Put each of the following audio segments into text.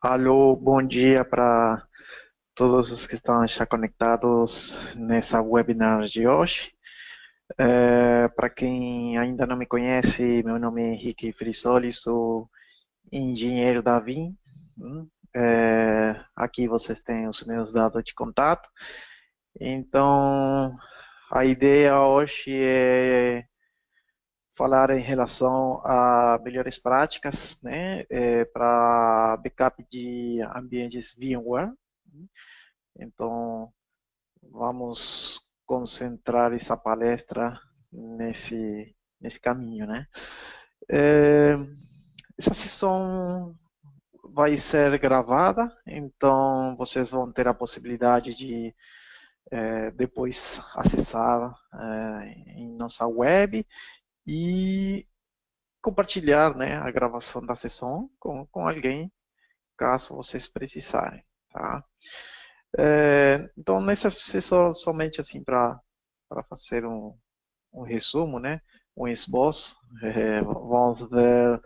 Alô, bom dia para todos os que estão já conectados nessa webinar de hoje. Para quem ainda não me conhece, meu nome é Henrique Frisoli, sou engenheiro da VIM. Aqui vocês têm os meus dados de contato. Então, a ideia hoje é falar em relação a melhores práticas, né, para backup de ambientes VMware. Então, vamos concentrar essa palestra nesse caminho, né? É, essa sessão vai ser gravada, então vocês vão ter a possibilidade de depois acessar em nossa web e compartilhar, né, a gravação da sessão com alguém, caso vocês precisarem, tá? Então, nessa sessão, somente assim para fazer um resumo, né? Um esboço, vamos ver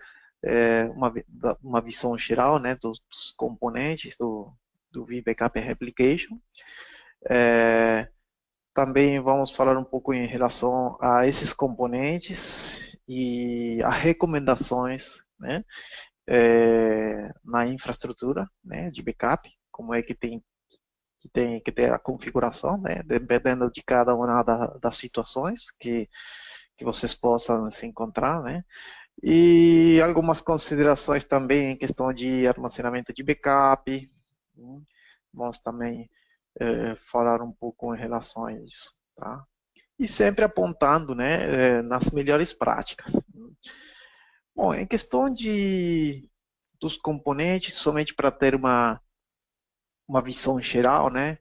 uma visão geral, né? Dos componentes do VBackup Replication. É, Também vamos falar um pouco em relação a esses componentes e as recomendações, né? Na infraestrutura, né? De backup, como é que ter a configuração, né, dependendo de cada uma das situações que vocês possam se encontrar, né, e algumas considerações também em questão de armazenamento de backup. Vamos também falar um pouco em relação a isso, tá? E sempre apontando, né, nas melhores práticas. Bom, em questão dos componentes, somente para ter uma visão geral, né?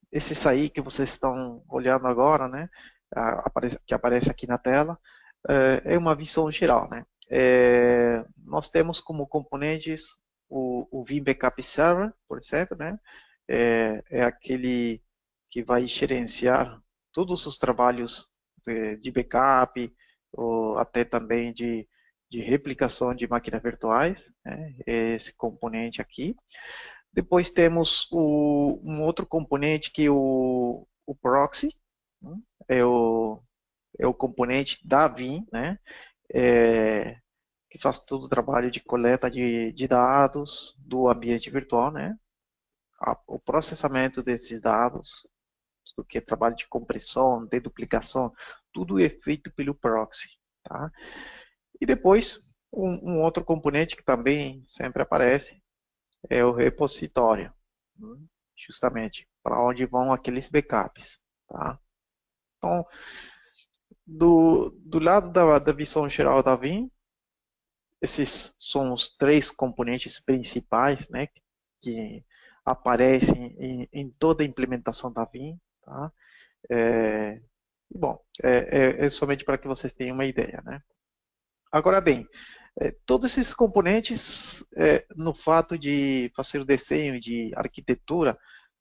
Esses aí que vocês estão olhando agora, né? Que aparece aqui na tela, é uma visão geral, né? Nós temos como componentes o Vim Backup Server, por exemplo, né? É aquele que vai gerenciar todos os trabalhos de backup, ou até também de replicação de máquinas virtuais, né? Esse componente aqui. Depois temos um outro componente que é o proxy, né? é o, é o componente da Vim, né? É, que faz todo o trabalho de coleta de dados do ambiente virtual, né? O processamento desses dados, do que é trabalho de compressão, de duplicação, tudo é feito pelo proxy, tá? E depois, um outro componente que também sempre aparece é o repositório, né? Justamente para onde vão aqueles backups, tá? Então, do lado da visão geral da Vim, esses são os três componentes principais, né, que aparecem em toda a implementação da Vim, tá? É, bom, é somente para que vocês tenham uma ideia, né? Agora bem, todos esses componentes, no fato de fazer o desenho de arquitetura,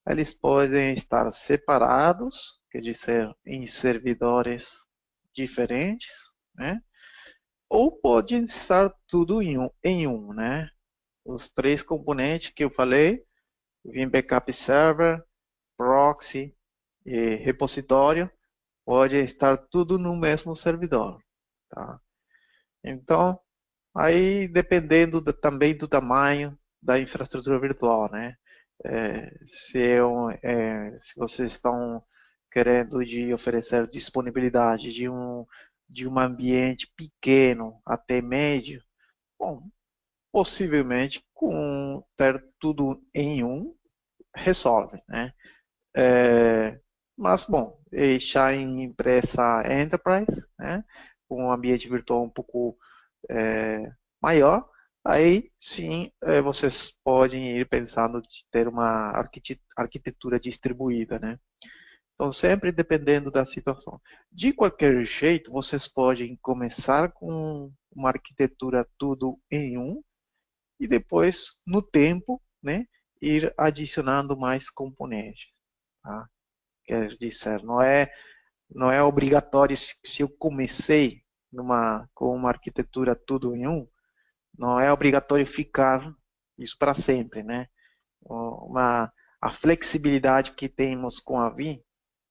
eles podem estar separados, quer dizer, em servidores diferentes, né? Ou podem estar tudo em um, né? Os três componentes que eu falei, Vim Backup Server, Proxy e repositório, pode estar tudo no mesmo servidor, tá? Então, aí dependendo também do tamanho da infraestrutura virtual, né? Se vocês estão querendo oferecer disponibilidade de um ambiente pequeno até médio, bom, possivelmente com ter tudo em um resolve, né? Mas bom, já em empresa enterprise, né? Com um ambiente virtual um pouco maior, aí sim vocês podem ir pensando de ter uma arquitetura distribuída, né? Então, sempre dependendo da situação. De qualquer jeito, vocês podem começar com uma arquitetura tudo em um e depois, no tempo, né, ir adicionando mais componentes, tá? Quer dizer, não é obrigatório se eu comecei com uma arquitetura tudo em um, não é obrigatório ficar isso para sempre, né? A flexibilidade que temos com a Vim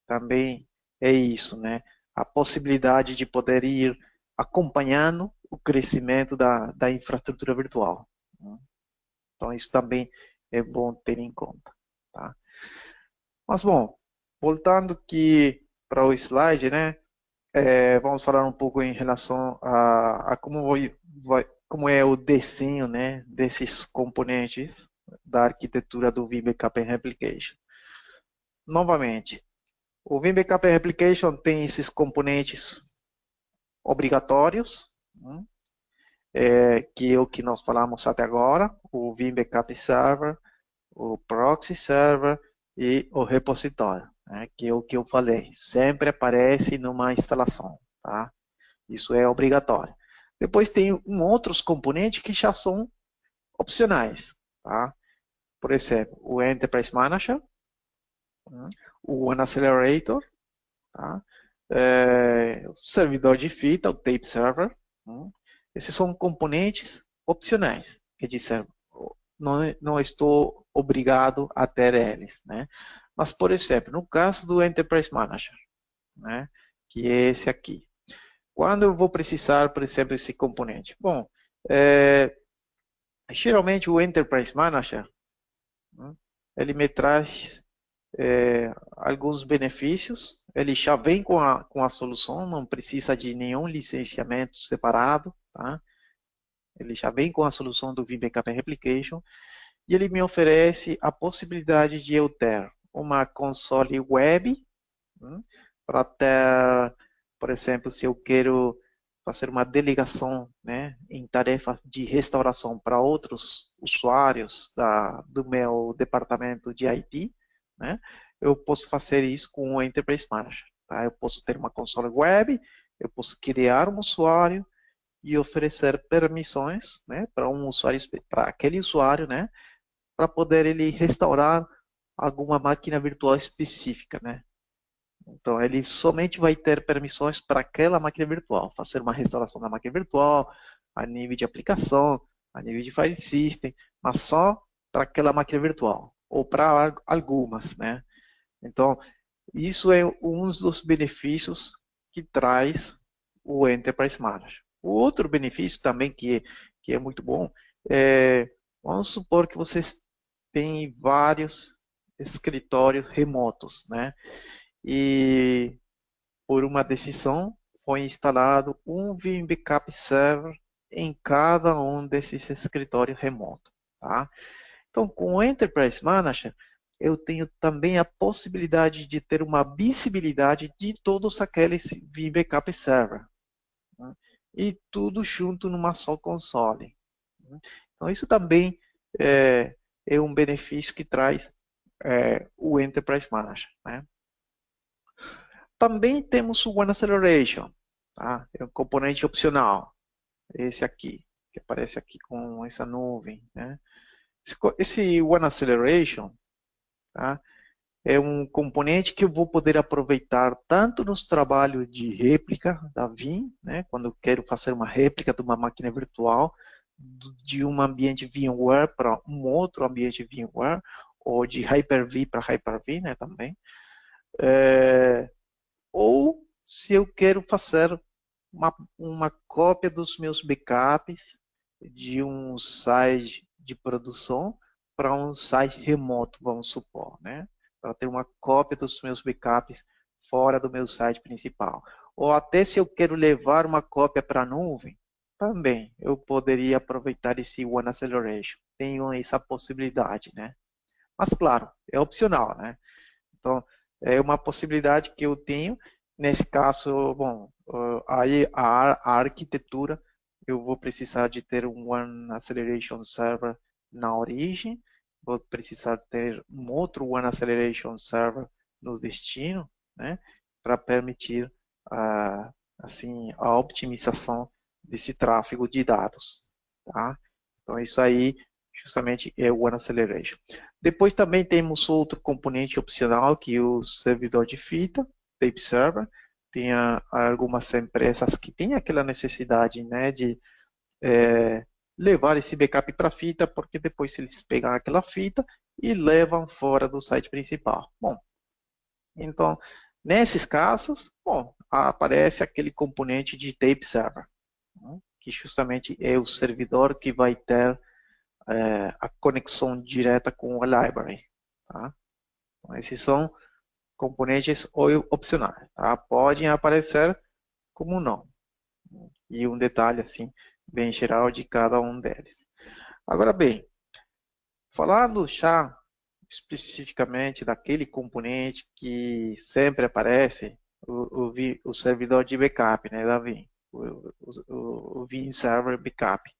também é isso, né? A possibilidade de poder ir acompanhando o crescimento da infraestrutura virtual, né? Então, isso também é bom ter em conta, tá? Mas, bom, voltando aqui para o slide, né? Vamos falar um pouco em relação a como é o desenho, né, desses componentes da arquitetura do Vim Backup and Replication. Novamente, o Vim Backup and Replication tem esses componentes obrigatórios, né, que é o que nós falamos até agora, o Vim Backup Server, o Proxy Server e o repositório, né, que é o que eu falei, sempre aparece numa instalação, tá? Isso é obrigatório. Depois tem outros componentes que já são opcionais, tá? Por exemplo, o Enterprise Manager, o One Accelerator, tá? O servidor de fita, o Tape Server. Esses são componentes opcionais, quer dizer, não estou obrigado a ter eles, né? Mas, por exemplo, no caso do Enterprise Manager, né, que é esse aqui, quando eu vou precisar, por exemplo, esse componente? Bom, geralmente o Enterprise Manager, né, ele me traz alguns benefícios, ele já vem com a solução, não precisa de nenhum licenciamento separado, tá? Ele já vem com a solução do Vim Backup and Replication e ele me oferece a possibilidade de eu ter uma console web, né, para ter, por exemplo, se eu quero fazer uma delegação, né, em tarefas de restauração para outros usuários do meu departamento de IT, né, eu posso fazer isso com o Enterprise Manager. Tá? Eu posso ter uma console web, eu posso criar um usuário e oferecer permissões, né, para um usuário, para aquele usuário, né, para poder ele restaurar alguma máquina virtual específica, né? Então, ele somente vai ter permissões para aquela máquina virtual, fazer uma restauração da máquina virtual, a nível de aplicação, a nível de file system, mas só para aquela máquina virtual, ou para algumas, né? Então, isso é um dos benefícios que traz o Enterprise Manager. O outro benefício também que é muito bom é, vamos supor que vocês têm vários escritórios remotos, né? E por uma decisão foi instalado um Vim Backup Server em cada um desses escritórios remotos, tá? Então, com o Enterprise Manager, eu tenho também a possibilidade de ter uma visibilidade de todos aqueles Vim Backup Server, né? E tudo junto numa só console, né? Então, isso também é um benefício que traz o Enterprise Manager, né? Também temos o One Acceleration, tá? É um componente opcional, esse aqui, que aparece aqui com essa nuvem, né? Esse One Acceleration, tá, é um componente que eu vou poder aproveitar tanto nos trabalhos de réplica da Vim, né, quando eu quero fazer uma réplica de uma máquina virtual, de um ambiente VMware para um outro ambiente VMware, ou de Hyper-V para Hyper-V, né, também. Ou se eu quero fazer uma cópia dos meus backups de um site de produção para um site remoto, vamos supor, né? Para ter uma cópia dos meus backups fora do meu site principal. Ou até se eu quero levar uma cópia para a nuvem, também eu poderia aproveitar esse One Acceleration. Tenho essa possibilidade, né? Mas claro, é opcional, né? Então, é uma possibilidade que eu tenho. Nesse caso, bom, aí a arquitetura, eu vou precisar de ter um One Acceleration Server na origem, vou precisar ter um outro One Acceleration Server no destino, né, para permitir assim, a optimização desse tráfego de dados, tá? Então, isso aí justamente é o One Acceleration. Depois também temos outro componente opcional, que é o servidor de fita, Tape Server. Tem algumas empresas que têm aquela necessidade, né, de levar esse backup para a fita, porque depois eles pegam aquela fita e levam fora do site principal. Bom, então, nesses casos, bom, aparece aquele componente de tape server, né, que justamente é o servidor que vai ter a conexão direta com a library. Tá? Então, esses são componentes opcionais. Tá? Podem aparecer como não. E um detalhe assim, bem geral de cada um deles. Agora bem, falando já especificamente daquele componente que sempre aparece, o servidor de backup, né, da Vim, o Vim Server Backup.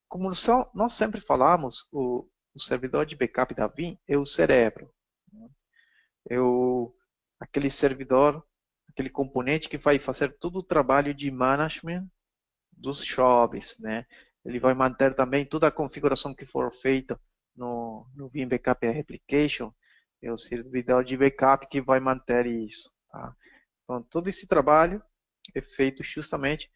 Como nós sempre falamos, o servidor de backup da Vim é o cérebro, né? É aquele servidor, aquele componente que vai fazer todo o trabalho de management dos jobs, né? Ele vai manter também toda a configuração que for feita no Vim Backup Application, é o servidor de backup que vai manter isso. Tá? Então, todo esse trabalho é feito justamente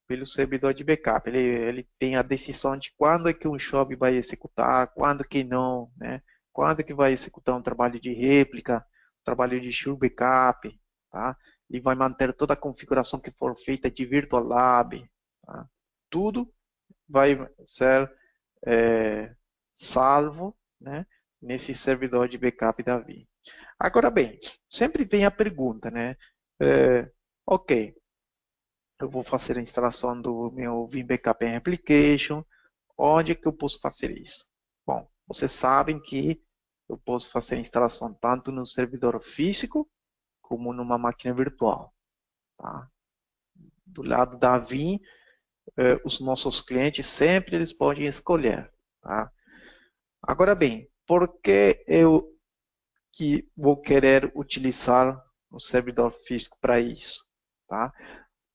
pelo servidor de backup. Ele tem a decisão de quando é que um job vai executar, quando que não, né? Quando que vai executar um trabalho de réplica, trabalho de sure backup, tá? E vai manter toda a configuração que for feita de Virtual Lab, tá? Tudo vai ser salvo, né, nesse servidor de backup da Vim. Agora bem, sempre vem a pergunta, né? Ok, eu vou fazer a instalação do meu Vim Backup Application. Onde é que eu posso fazer isso? Bom, vocês sabem que eu posso fazer a instalação tanto no servidor físico como numa máquina virtual. Tá? Do lado da Vim, os nossos clientes sempre eles podem escolher. Tá? Agora bem, por que eu que vou querer utilizar o servidor físico para isso? Tá?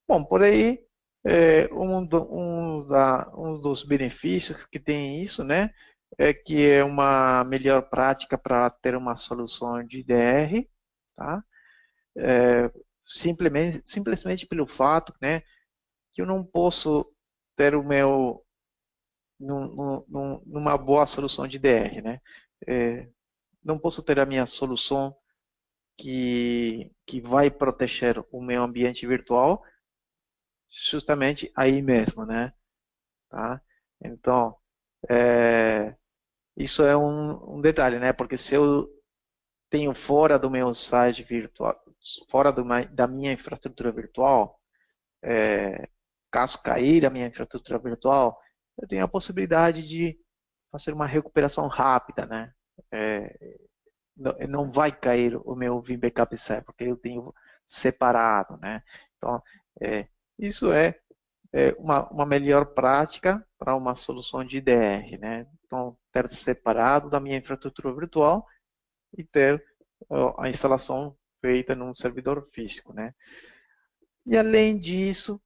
Bom, por aí, um dos benefícios que tem isso, né, é que é uma melhor prática para ter uma solução de DR, tá? Simplesmente pelo fato, né, que eu não posso ter o meu numa boa solução de DR, né? Não posso ter a minha solução que vai proteger o meu ambiente virtual justamente aí mesmo, né? Tá? Então, é, isso é um detalhe, né? Porque se eu tenho fora do meu site virtual, fora da minha infraestrutura virtual, caso cair a minha infraestrutura virtual, eu tenho a possibilidade de fazer uma recuperação rápida, né? Não vai cair o meu Vim Backup Server, porque eu tenho separado, né? Então, isso é uma melhor prática para uma solução de IDR, né? Então, ter separado da minha infraestrutura virtual e ter a instalação feita num servidor físico, né? E além disso,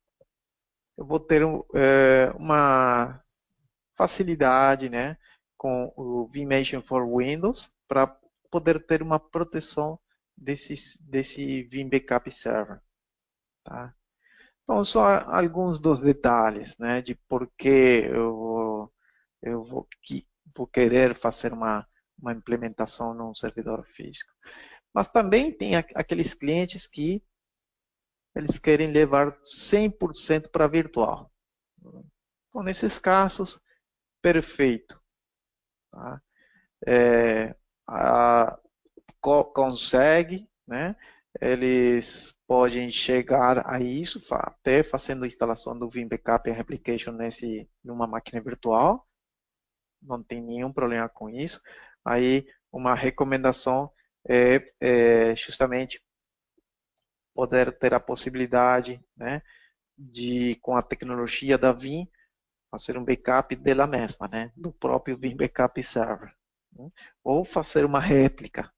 eu vou ter uma facilidade, né, com o vMation for Windows para poder ter uma proteção desse Vim Backup Server, tá? Então, só alguns dos detalhes, né, de por que eu vou querer fazer uma implementação num servidor físico. Mas também tem aqueles clientes que eles querem levar 100% para virtual. Então, nesses casos, perfeito. Tá? É, a, consegue, né? Eles podem chegar a isso, até fazendo a instalação do Vim Backup Application numa máquina virtual, não tem nenhum problema com isso. Aí, uma recomendação é justamente poder ter a possibilidade, né, de, com a tecnologia da Vim, fazer um backup dela mesma, né, do próprio Vim Backup Server, né, ou fazer uma réplica.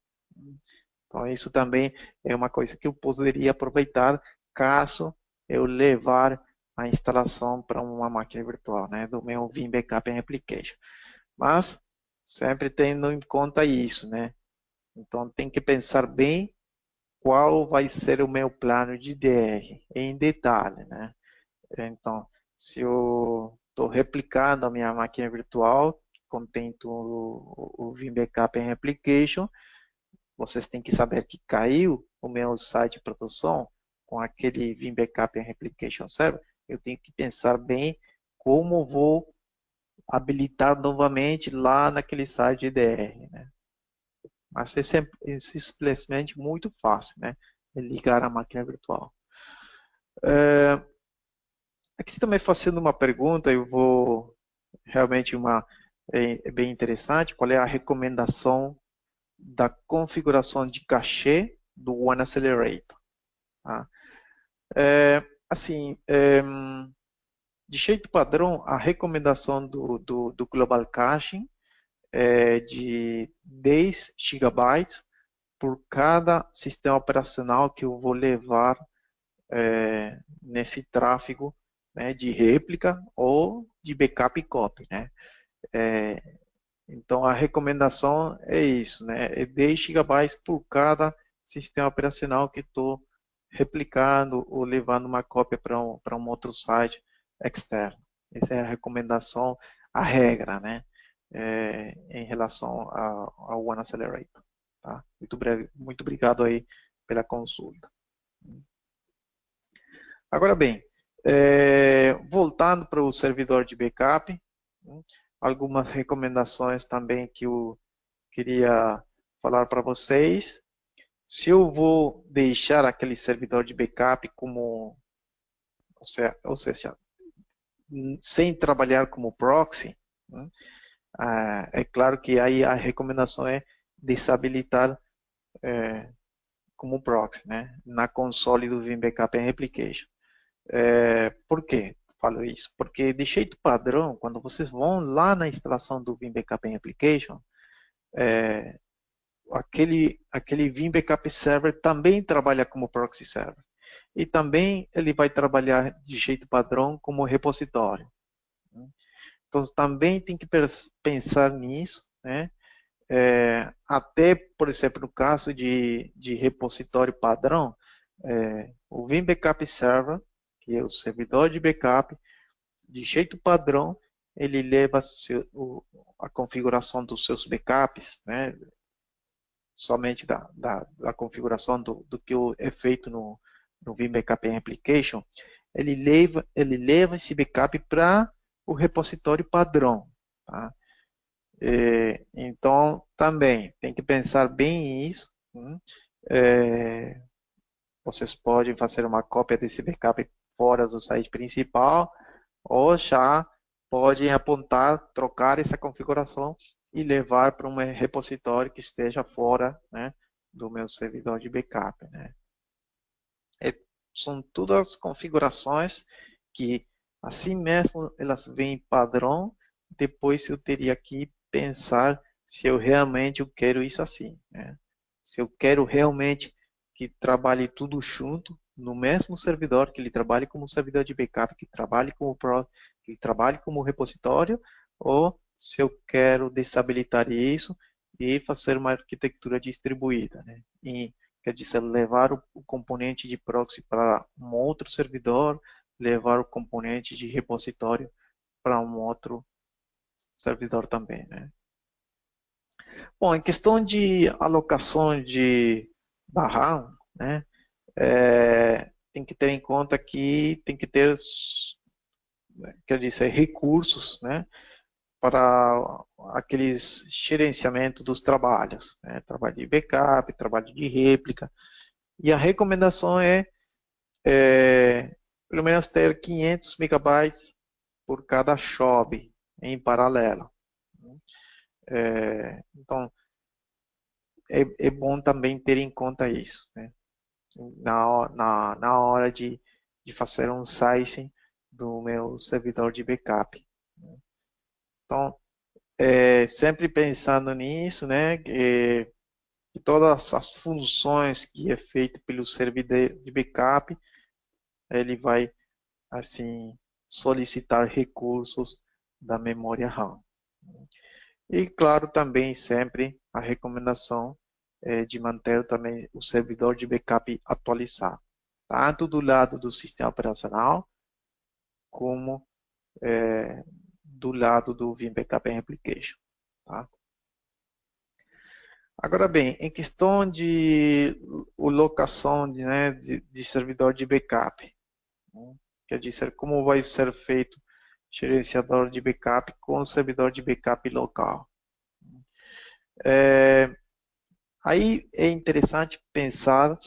Então, isso também é uma coisa que eu poderia aproveitar caso eu levar a instalação para uma máquina virtual, né, do meu Vim Backup Application. Mas sempre tendo em conta isso, né? Então tem que pensar bem qual vai ser o meu plano de DR em detalhe, né? Então, se eu estou replicando a minha máquina virtual, que contém o Vim Backup and Replication. Vocês têm que saber que caiu o meu site de produção com aquele Vim Backup and Replication Server. Eu tenho que pensar bem como vou habilitar novamente lá naquele site de DR, né? Mas é simplesmente muito fácil, né? Ligar a máquina virtual. Aqui você também fazendo uma pergunta, eu vou realmente é bem interessante. Qual é a recomendação da configuração de cachê do One Accelerator? Tá? Assim, de jeito padrão, a recomendação do Global Caching é de 10 gigabytes por cada sistema operacional que eu vou levar nesse tráfego, né, de réplica ou de backup e copy, né? Então a recomendação é isso, né? É 10 gigabytes por cada sistema operacional que estou replicando ou levando uma cópia para um outro site externo. Essa é a recomendação, a regra, né? Em relação ao One Accelerator. Tá? Muito obrigado aí pela consulta. Agora bem, voltando para o servidor de backup, algumas recomendações também que eu queria falar para vocês. Se eu vou deixar aquele servidor de backup como, ou seja, sem trabalhar como proxy, é claro que aí a recomendação é desabilitar como proxy, né, na console do Vim Backup and Replication. Por quê? Falo isso porque de jeito padrão, quando vocês vão lá na instalação do Vim Backup and Application, aquele Vim Backup Server também trabalha como proxy server. E também ele vai trabalhar de jeito padrão como repositório. Então também tem que pensar nisso, né? Até, por exemplo, no caso de repositório padrão, o Vim Backup Server, que é o servidor de backup, de jeito padrão, ele leva a configuração dos seus backups, né? Somente da configuração do que é feito no Vim Backup Application, ele leva esse backup para o repositório padrão. Tá? Então, também tem que pensar bem nisso. Vocês podem fazer uma cópia desse backup fora do site principal, ou já podem apontar, trocar essa configuração e levar para um repositório que esteja fora, né, do meu servidor de backup, né? São todas configurações que, assim mesmo, elas vêm padrão. Depois eu teria que pensar se eu realmente quero isso assim, né? Se eu quero realmente que trabalhe tudo junto no mesmo servidor, que ele trabalhe como servidor de backup, que trabalhe que trabalhe como repositório, ou se eu quero desabilitar isso e fazer uma arquitetura distribuída, né? E, quer dizer, levar o componente de proxy para um outro servidor, levar o componente de repositório para um outro servidor também, né? Bom, em questão de alocação da RAM, né, tem que ter em conta que tem que ter, quer dizer, recursos, né, para aqueles gerenciamento dos trabalhos, né, trabalho de backup, trabalho de réplica, e a recomendação é pelo menos ter 500 megabytes por cada job em paralelo. Então, é bom também ter em conta isso, né? Na hora de fazer um sizing do meu servidor de backup. Então, sempre pensando nisso, né? Que todas as funções que é feito pelo servidor de backup, ele vai, assim, solicitar recursos da memória RAM. E, claro, também sempre a recomendação de manter também o servidor de backup atualizado, tanto do lado do sistema operacional, como do lado do Vim Backup and Application. Tá? Agora bem, em questão de locação de servidor de backup, né? Quer dizer, como vai ser feito gerenciador de backup com servidor de backup local. Aí é interessante pensar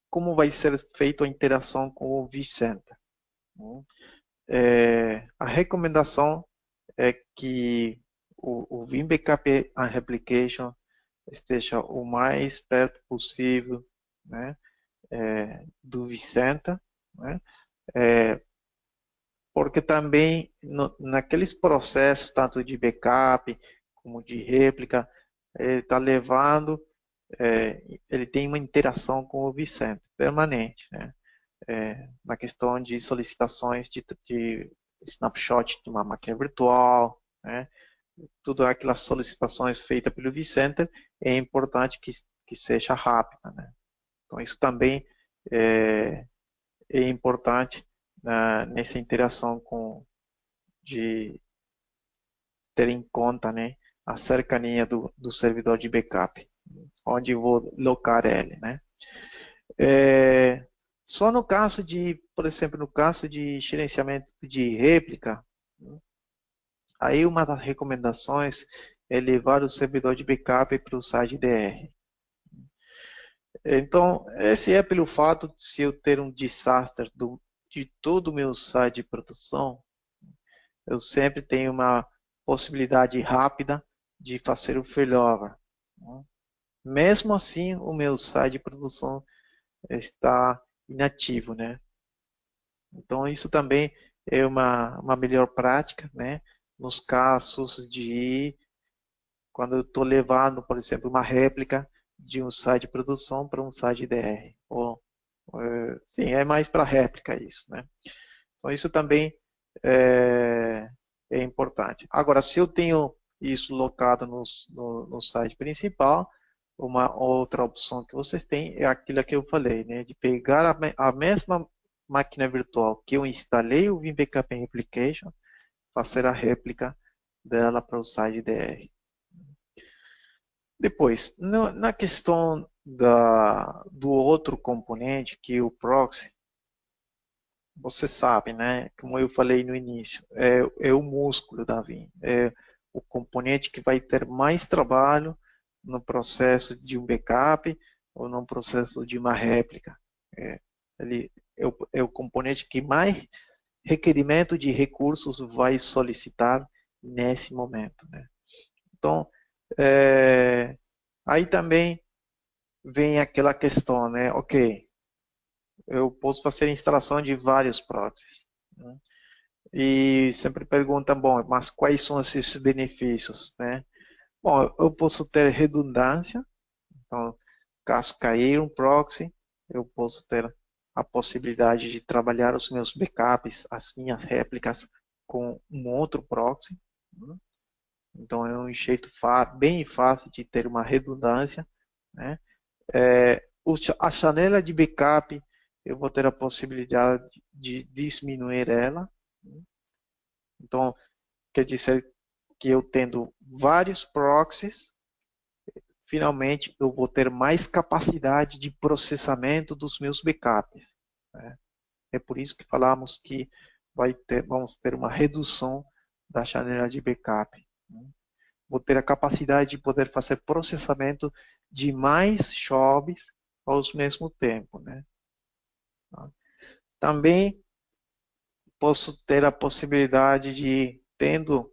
como vai ser feita a interação com o vCenter. A recomendação é que o Vim Backup and Application esteja o mais perto possível, né, do vCenter, né, porque também naqueles processos, tanto de backup como de réplica, ele está levando, ele tem uma interação com o vCenter permanente, né, na questão de solicitações de snapshot de uma máquina virtual, né, todas aquelas solicitações feitas pelo vCenter, é importante que seja rápida, né? Então, isso também é importante nessa interação de ter em conta, né, a cercania do servidor de backup, onde vou locar ele, né? Só no caso de, por exemplo, no caso de gerenciamento de réplica, aí uma das recomendações é levar o servidor de backup para o site DR. Então, esse é pelo fato de se eu ter um desastre de todo o meu site de produção, eu sempre tenho uma possibilidade rápida de fazer o failover. Mesmo assim, o meu site de produção está inativo, né? Então, isso também é uma melhor prática, né? Nos casos de quando eu estou levando, por exemplo, uma réplica de um site de produção para um site DR. Sim, é mais para réplica isso, né? Então, isso também é importante. Agora, se eu tenho isso locado no site principal, uma outra opção que vocês têm é aquilo que eu falei, né? De pegar a mesma máquina virtual que eu instalei o Vim Backup Application, fazer a réplica dela para o site DR. Depois, na questão do outro componente, que é o proxy, você sabe, né? Como eu falei no início, é o músculo da Vim. É o componente que vai ter mais trabalho no processo de um backup ou no processo de uma réplica. Ele é o componente que mais requerimento de recursos vai solicitar nesse momento, né? Então, aí também vem aquela questão, né? Ok, eu posso fazer a instalação de vários proxies, né? E sempre perguntam, bom, mas quais são esses benefícios, né? Bom, eu posso ter redundância, então, caso cair um proxy, eu posso ter a possibilidade de trabalhar os meus backups, as minhas réplicas com um outro proxy, né? Então, é um jeito bem fácil de ter uma redundância, né? A janela de backup, eu vou ter a possibilidade de diminuir ela, né? Então, quer dizer que eu tendo vários proxies, finalmente eu vou ter mais capacidade de processamento dos meus backups, né? É por isso que falamos que vamos ter uma redução da janela de backup, né? Vou ter a capacidade de poder fazer processamento de mais jobs ao mesmo tempo, né? Também posso ter a possibilidade de, tendo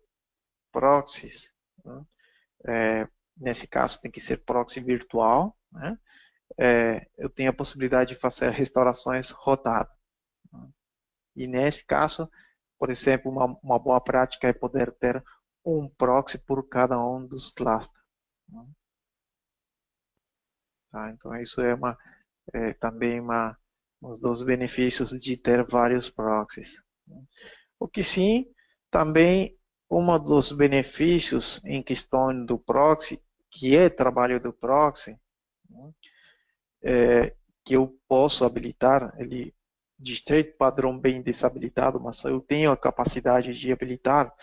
proxies, né? Nesse caso tem que ser proxy virtual, né? Eu tenho a possibilidade de fazer restaurações rotadas, né? E nesse caso, por exemplo, uma boa prática é poder ter um proxy por cada um dos clusters, né? Tá? Então isso também uns dos benefícios de ter vários proxies, né? O que sim, também um dos benefícios em questão do proxy, que é trabalho do proxy, né, que eu posso habilitar ele de state padrão bem desabilitado, mas eu tenho a capacidade de habilitar,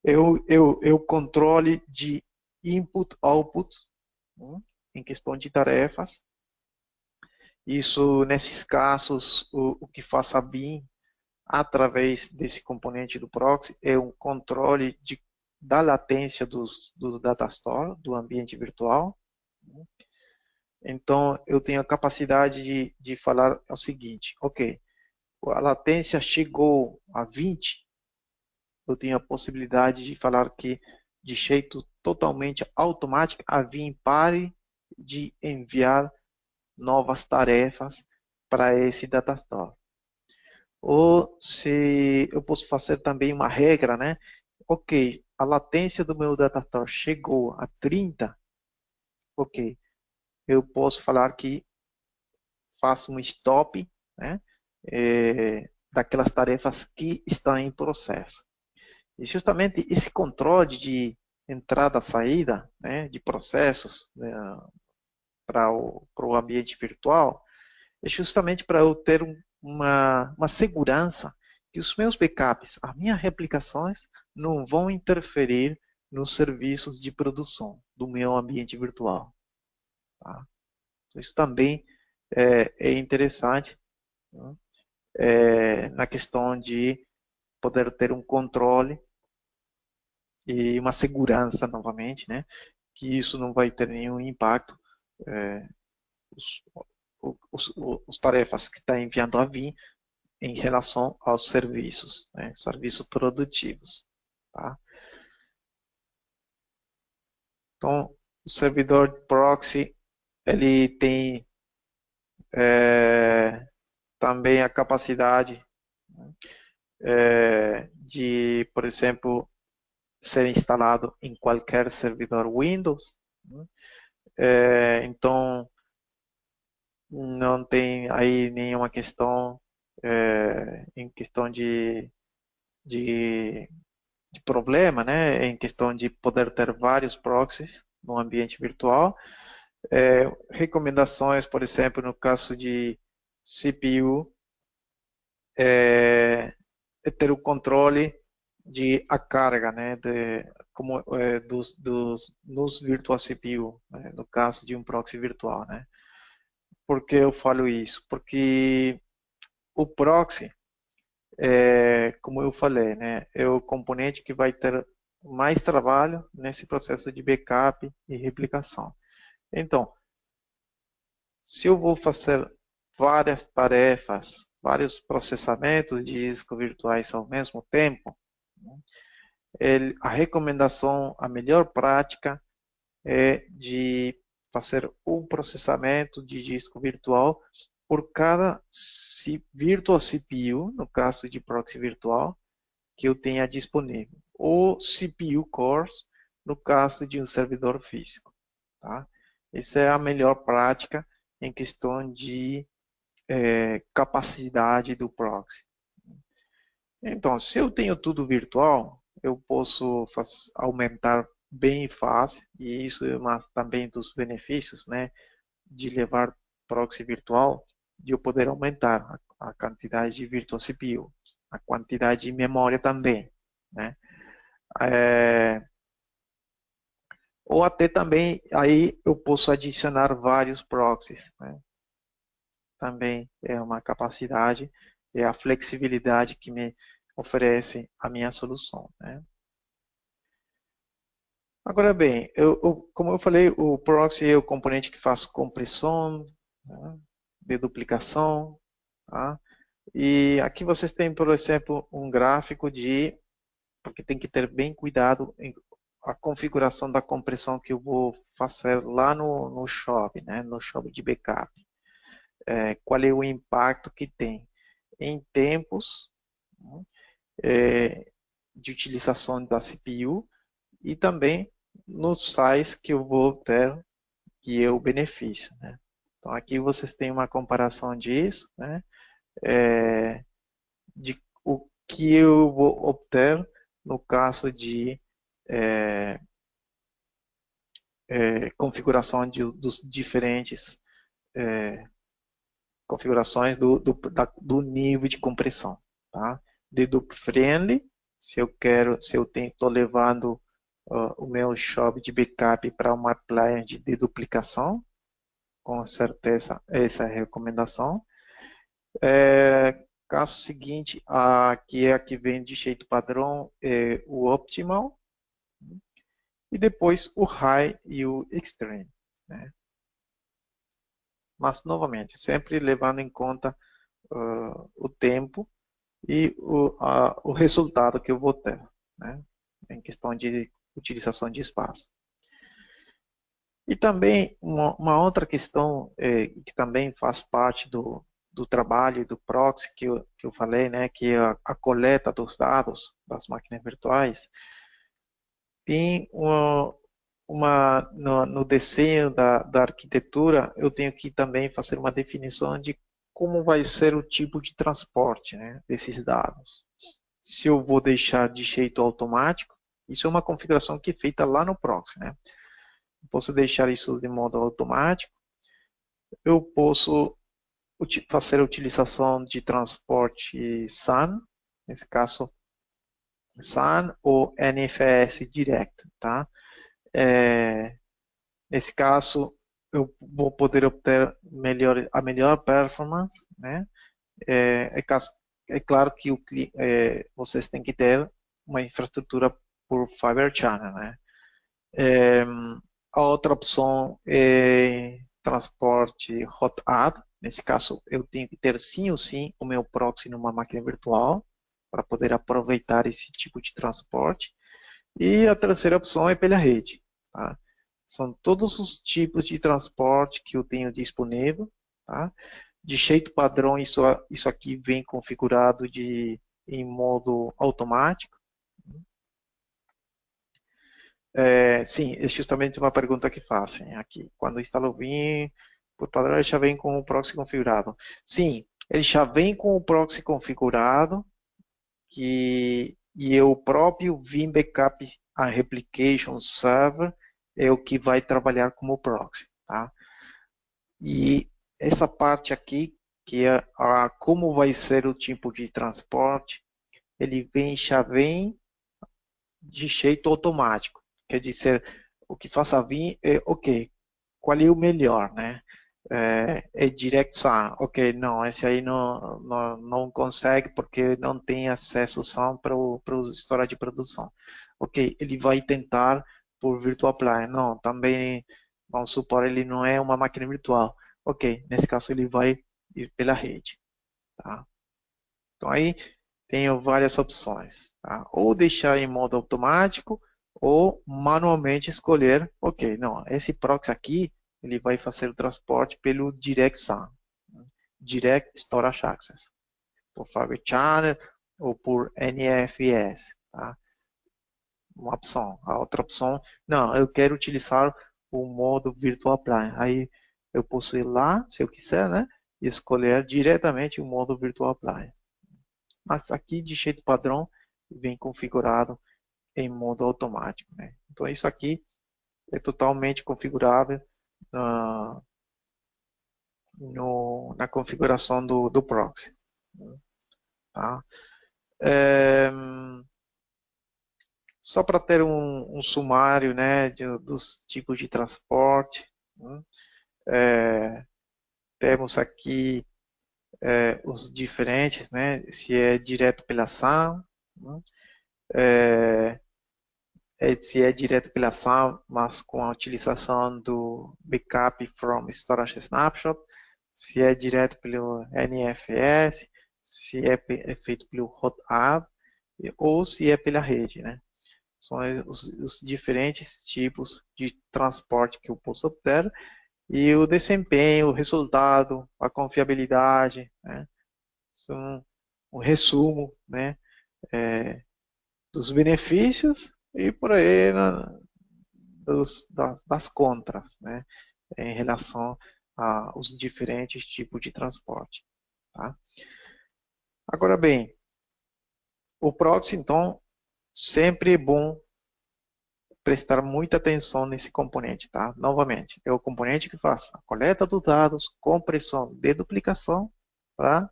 eu controle de input-output, em questão de tarefas. Isso, nesses casos, o que faz a BIM através desse componente do proxy é um controle da latência dos data store, do ambiente virtual. Então, eu tenho a capacidade de falar o seguinte, ok, a latência chegou a 20, eu tenho a possibilidade de falar que, de jeito totalmente automático, a BIM pare de enviar novas tarefas para esse data store. Ou se eu posso fazer também uma regra, né? Ok, a latência do meu data store chegou a 30, ok, eu posso falar que faço um stop, né? Daquelas tarefas que estão em processo. E justamente esse controle de entrada e saída, né, de processos, né, para o ambiente virtual, é justamente para eu ter uma segurança que os meus backups, as minhas replicações, não vão interferir nos serviços de produção do meu ambiente virtual. Tá? Isso também é interessante, né? Na questão de poder ter um controle e uma segurança novamente, né? Que isso não vai ter nenhum impacto. É, os, os tarefas que está enviando a vir em relação aos serviços, né? Serviços produtivos. Tá? Então, o servidor proxy ele tem também a capacidade, né, de, por exemplo, ser instalado em qualquer servidor Windows. Né? Então, não tem aí nenhuma questão em questão de, de problema, né? Em questão de poder ter vários proxies no ambiente virtual. Recomendações, por exemplo, no caso de CPU, é ter o controle de a carga, né? Como nos virtual CPU, né? No caso de um proxy virtual, né? Por que eu falo isso? Porque o proxy, como eu falei, né, é o componente que vai ter mais trabalho nesse processo de backup e replicação. Então, se eu vou fazer várias tarefas, vários processamentos de disco virtuais ao mesmo tempo, né, a recomendação, a melhor prática é de fazer um processamento de disco virtual por cada virtual CPU, no caso de proxy virtual, que eu tenha disponível, ou CPU cores, no caso de um servidor físico. Tá? Essa é a melhor prática em questão de capacidade do proxy. Então, se eu tenho tudo virtual, eu posso aumentar bem fácil, e isso é também dos benefícios, né, de levar proxy virtual, de eu poder aumentar a quantidade de virtual CPU, a quantidade de memória também, né? É, ou até também, aí eu posso adicionar vários proxies, né? Também é uma capacidade, é a flexibilidade que me oferece a minha solução, né? Agora bem, como eu falei, o proxy é o componente que faz compressão, né, de duplicação, tá? E aqui vocês têm, por exemplo, um gráfico porque tem que ter bem cuidado em a configuração da compressão que eu vou fazer lá no shop, né, no shop de backup. Qual é o impacto que tem em tempos, né, de utilização da CPU e também nos sites que eu vou ter, que é o benefício, né? Então aqui vocês têm uma comparação disso, né? De o que eu vou obter no caso de configuração dos diferentes configurações do nível de compressão, tá? Dedupe friendly, se eu estou levando o meu shop de backup para uma client de deduplicação, com certeza essa é a recomendação. Caso seguinte, que é a que vem de jeito padrão, é o optimal, e depois o high e o extreme, né? Mas, novamente, sempre levando em conta o tempo e o resultado que eu vou ter, né? Em questão de utilização de espaço. E também uma outra questão que também faz parte do trabalho do proxy que eu falei, né, que é a coleta dos dados das máquinas virtuais, tem no desenho da arquitetura, eu tenho que também fazer uma definição de como vai ser o tipo de transporte, né, desses dados. Se eu vou deixar de jeito automático, isso é uma configuração que é feita lá no proxy, né? Posso deixar isso de modo automático. Eu posso fazer a utilização de transporte SAN, nesse caso SAN ou NFS Direct, tá? Nesse caso, eu vou poder obter a melhor performance, né? É, é, caso, é claro que vocês têm que ter uma infraestrutura por Fiber Channel, né? É, a outra opção é transporte hot add. Nesse caso, eu tenho que ter sim ou sim o meu proxy numa máquina virtual para poder aproveitar esse tipo de transporte. E a terceira opção é pela rede. Tá? São todos os tipos de transporte que eu tenho disponível. Tá? De jeito padrão, isso aqui vem configurado em modo automático. Sim, é justamente uma pergunta que fazem aqui. Quando instala o Vim, por padrão, ele já vem com o proxy configurado. Sim, ele já vem com o proxy configurado e o próprio Vim Backup a Replication Server é o que vai trabalhar como proxy, tá? E essa parte aqui, que é como vai ser o tipo de transporte, ele já vem de jeito automático. Quer dizer, o que faça vir é, ok, qual é o melhor, né? É Direct SAN, ok, não, esse aí não consegue porque não tem acesso SAN para o storage de produção. Ok, ele vai tentar por Virtual Appliance, não, também, vamos supor, ele não é uma máquina virtual. Ok, nesse caso ele vai ir pela rede, tá? Então aí tenho várias opções, tá? Ou deixar em modo automático, ou manualmente escolher, ok, não, esse proxy aqui, ele vai fazer o transporte pelo Direct SAN, né? Direct Storage Access, por Fibre Channel ou por NFS, tá? Uma opção. A outra opção, não, eu quero utilizar o modo Virtual Appliance. Aí eu posso ir lá, se eu quiser, né? E escolher diretamente o modo Virtual Appliance. Mas aqui, de jeito padrão, vem configurado em modo automático, né? Então, isso aqui é totalmente configurável na, na configuração do proxy, tá? É, só para ter um sumário, né, dos tipos de transporte, né? Temos aqui os diferentes, né? Se é direto pela SAM, né? É, se é direto pela SAM, mas com a utilização do backup from storage snapshot, se é direto pelo NFS, se é feito pelo hot add, ou se é pela rede, né? São os diferentes tipos de transporte que eu posso obter e o desempenho, o resultado, a confiabilidade, né? São um resumo, né? Dos benefícios e por aí das contras, né, em relação aos diferentes tipos de transporte. Tá? Agora bem, o proxy, então, sempre é bom prestar muita atenção nesse componente, tá? Novamente, é o componente que faz a coleta dos dados, compressão, deduplicação, para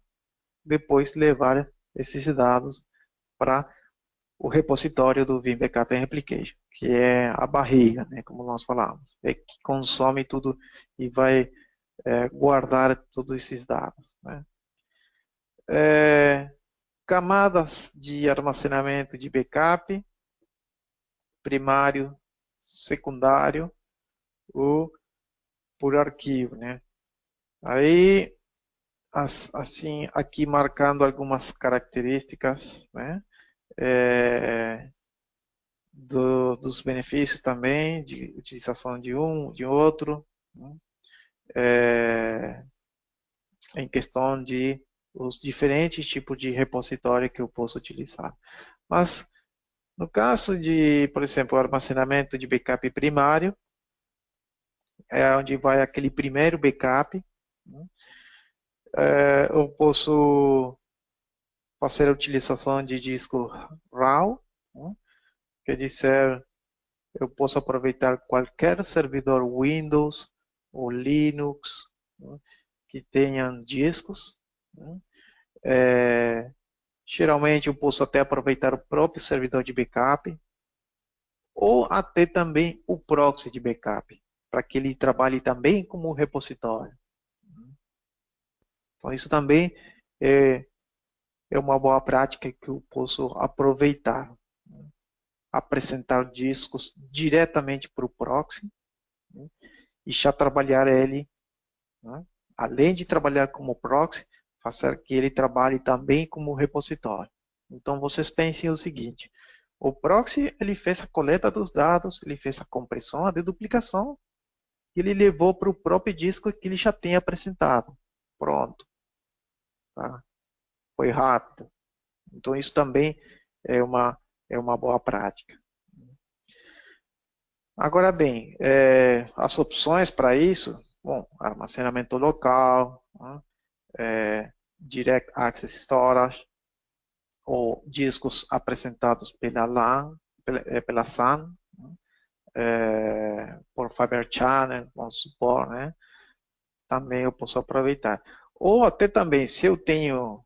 depois levar esses dados para o repositório do Vim Backup and Replication, que é a barriga, né, como nós falamos, é que consome tudo e vai guardar todos esses dados, né? Camadas de armazenamento de backup, primário, secundário ou por arquivo, né? Aí, assim, aqui marcando algumas características, né? Dos benefícios também, de utilização de um, de outro, né? Em questão de os diferentes tipos de repositório que eu posso utilizar. Mas, no caso de, por exemplo, armazenamento de backup primário, é onde vai aquele primeiro backup, né? Eu posso fazer a utilização de disco RAW, né? Quer dizer, eu posso aproveitar qualquer servidor Windows ou Linux, né, que tenham discos, né? Geralmente eu posso até aproveitar o próprio servidor de backup ou até também o proxy de backup, para que ele trabalhe também como um repositório. Então isso também é uma boa prática que eu posso aproveitar. Apresentar discos diretamente para o proxy, né, e já trabalhar ele, né, além de trabalhar como proxy, fazer que ele trabalhe também como repositório. Então vocês pensem o seguinte: o proxy ele fez a coleta dos dados, ele fez a compressão, a deduplicação, e ele levou para o próprio disco que ele já tem apresentado. Pronto, tá? Foi rápido. Então isso também é uma boa prática. Agora bem, as opções para isso, bom, armazenamento local, né, Direct Access Storage, ou discos apresentados pela LAN, pela SAN, né, por Fiber Channel, vamos supor, né, também eu posso aproveitar. Ou até também, se eu tenho,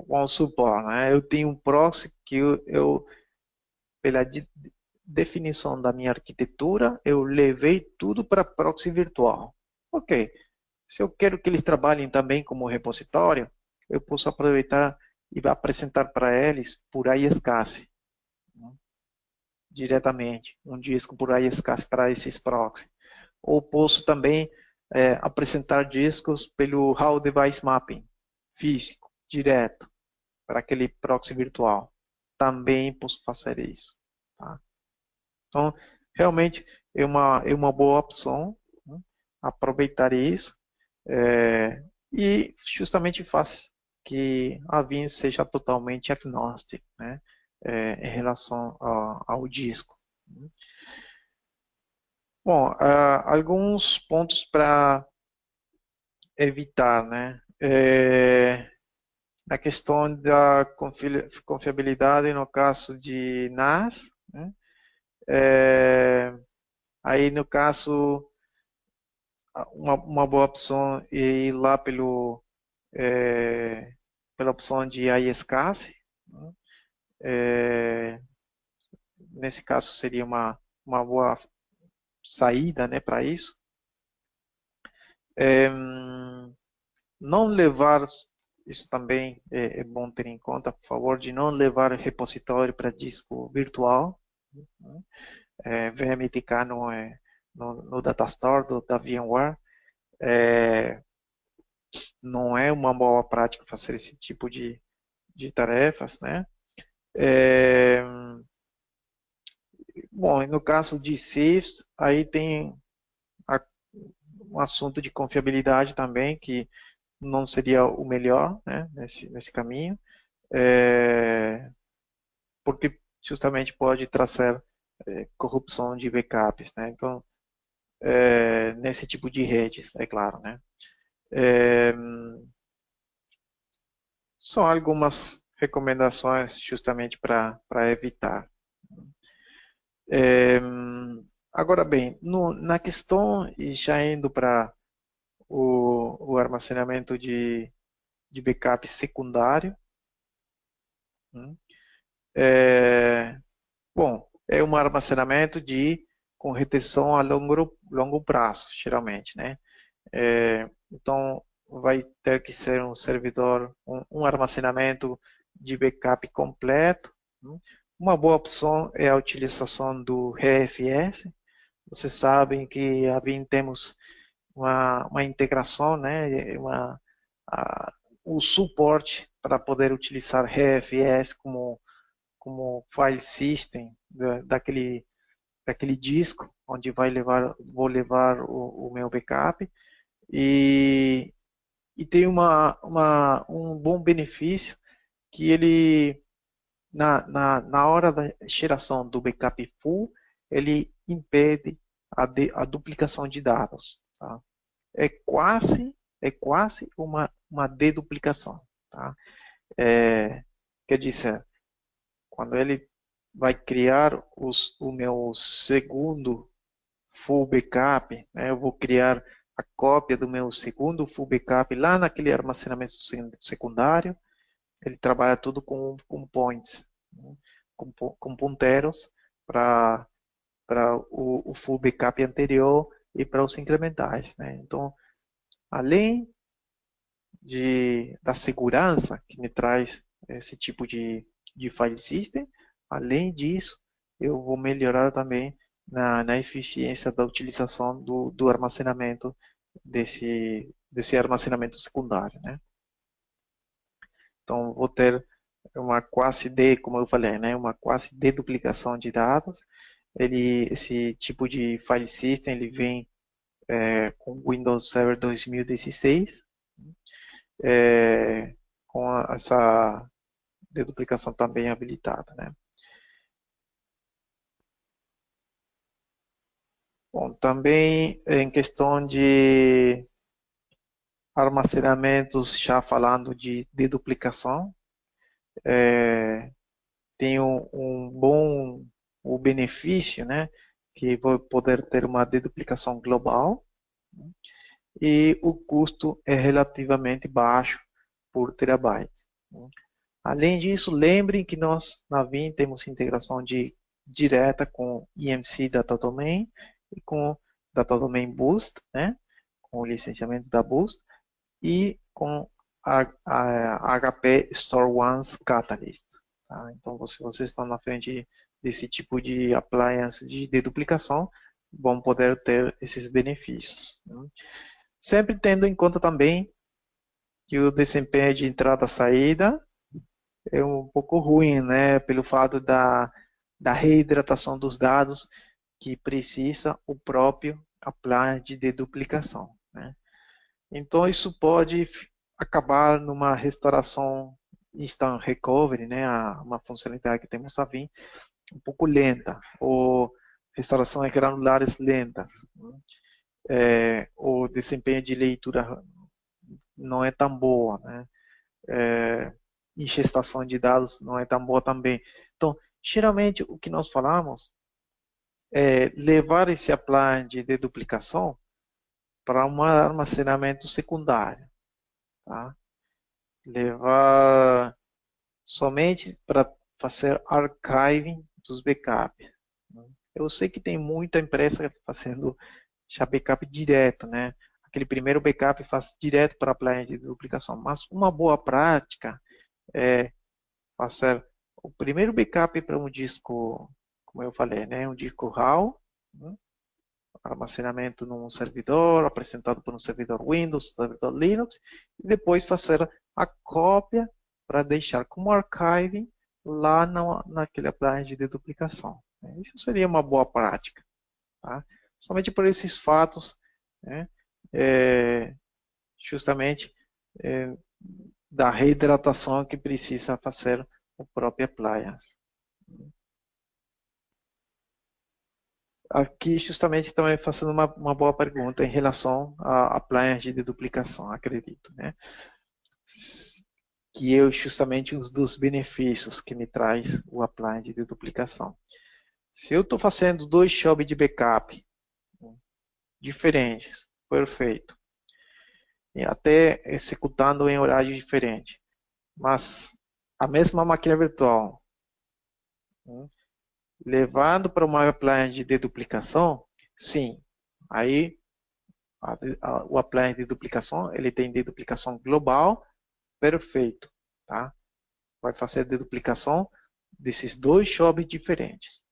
vamos supor, né, eu tenho um proxy que pela definição da minha arquitetura, eu levei tudo para proxy virtual. Ok, se eu quero que eles trabalhem também como repositório, eu posso aproveitar e apresentar para eles por iSCSI, né, diretamente, um disco por iSCSI para esses proxy. Ou posso também apresentar discos pelo Raw Device Mapping, físico, direto, para aquele proxy virtual. Também posso fazer isso. Tá? Então, realmente é uma boa opção, né, aproveitar isso, e justamente faz que a Vim seja totalmente agnóstica, né, em relação ao disco. Bom, alguns pontos para evitar, né? A questão da confiabilidade no caso de NAS, né? Aí no caso uma boa opção é ir lá pela opção de iSCSI, né? Nesse caso seria uma boa saída, né, para isso. Não levar, isso também é bom ter em conta, por favor, de não levar repositório para disco virtual, né? VMTK no Datastore da VMware, não é uma boa prática fazer esse tipo de tarefas, né? Bom, no caso de CIFS, aí tem um assunto de confiabilidade também, que não seria o melhor, né, nesse caminho, porque justamente pode trazer corrupção de backups, né? Então, nesse tipo de redes, é claro, né? São algumas recomendações justamente para evitar. É, agora bem, na questão, e já indo para o armazenamento de backup secundário, hum, é, bom, é um armazenamento com retenção a longo prazo, geralmente, né? Então, vai ter que ser um servidor, um armazenamento de backup completo. Uma boa opção é a utilização do RFS. Vocês sabem que a BIM temos uma integração, né? A, o suporte para poder utilizar RFS como file system daquele disco onde vou levar o meu backup. E, e tem um bom benefício que ele, na hora da geração do backup full, ele impede a duplicação de dados. Tá? É quase uma deduplicação. Tá? Quer dizer, quando ele vai criar o meu segundo full backup, né, eu vou criar a cópia do meu segundo full backup lá naquele armazenamento secundário. Ele trabalha tudo com points, né, com ponteiros para o full backup anterior e para os incrementais. Né? Então, além da segurança que me traz esse tipo de file system, além disso, eu vou melhorar também na eficiência da utilização do armazenamento desse armazenamento secundário, né? Então, vou ter como eu falei, né? Uma quase deduplicação de dados. Esse tipo de file system, ele vem com Windows Server 2016, é, com essa deduplicação também habilitada, né? Bom, também em questão de armazenamentos, já falando de deduplicação, tem um bom o benefício, né, que vou poder ter uma deduplicação global, né, e o custo é relativamente baixo por terabyte. Né. Além disso, lembrem que nós na Vim temos integração direta com EMC Data Domain e com Data Domain Boost, né, com o licenciamento da Boost, e com a HP Store One's Catalyst. Tá? Então, se vocês estão na frente desse tipo de appliance de deduplicação, vão poder ter esses benefícios. Né? Sempre tendo em conta também que o desempenho de entrada e saída é um pouco ruim, né? Pelo fato da reidratação dos dados que precisa o próprio appliance de deduplicação. Né? Então, isso pode acabar numa restauração instant recovery, né? Uma funcionalidade que temos a vir um pouco lenta, ou restaurações granulares lentas. Né? O desempenho de leitura não é tão boa, né? Ingestação de dados não é tão boa também. Então, geralmente, o que nós falamos é levar esse appliance de deduplicação para um armazenamento secundário. Tá? Levar somente para fazer archiving dos backups. Eu sei que tem muita empresa fazendo já backup direto, né? Aquele primeiro backup faz direto para a planilha de duplicação, mas uma boa prática é fazer o primeiro backup para um disco, como eu falei, né? Um disco RAW, né? Armazenamento num servidor, apresentado por um servidor Windows, servidor Linux, e depois fazer a cópia para deixar como archiving lá naquele appliance de duplicação. Isso seria uma boa prática. Tá? Somente por esses fatos, né, justamente é, da reidratação que precisa fazer o próprio appliance. Aqui justamente também fazendo uma boa pergunta em relação a appliance de duplicação, acredito, né? Que é justamente um dos benefícios que me traz o appliance de duplicação. Se eu estou fazendo dois jobs de backup diferentes, perfeito, e até executando em horário diferente, mas a mesma máquina virtual, né, levando para uma appliance de deduplicação, sim, aí o appliance de duplicação, ele tem deduplicação global, perfeito, tá? Vai fazer deduplicação desses dois jobs diferentes.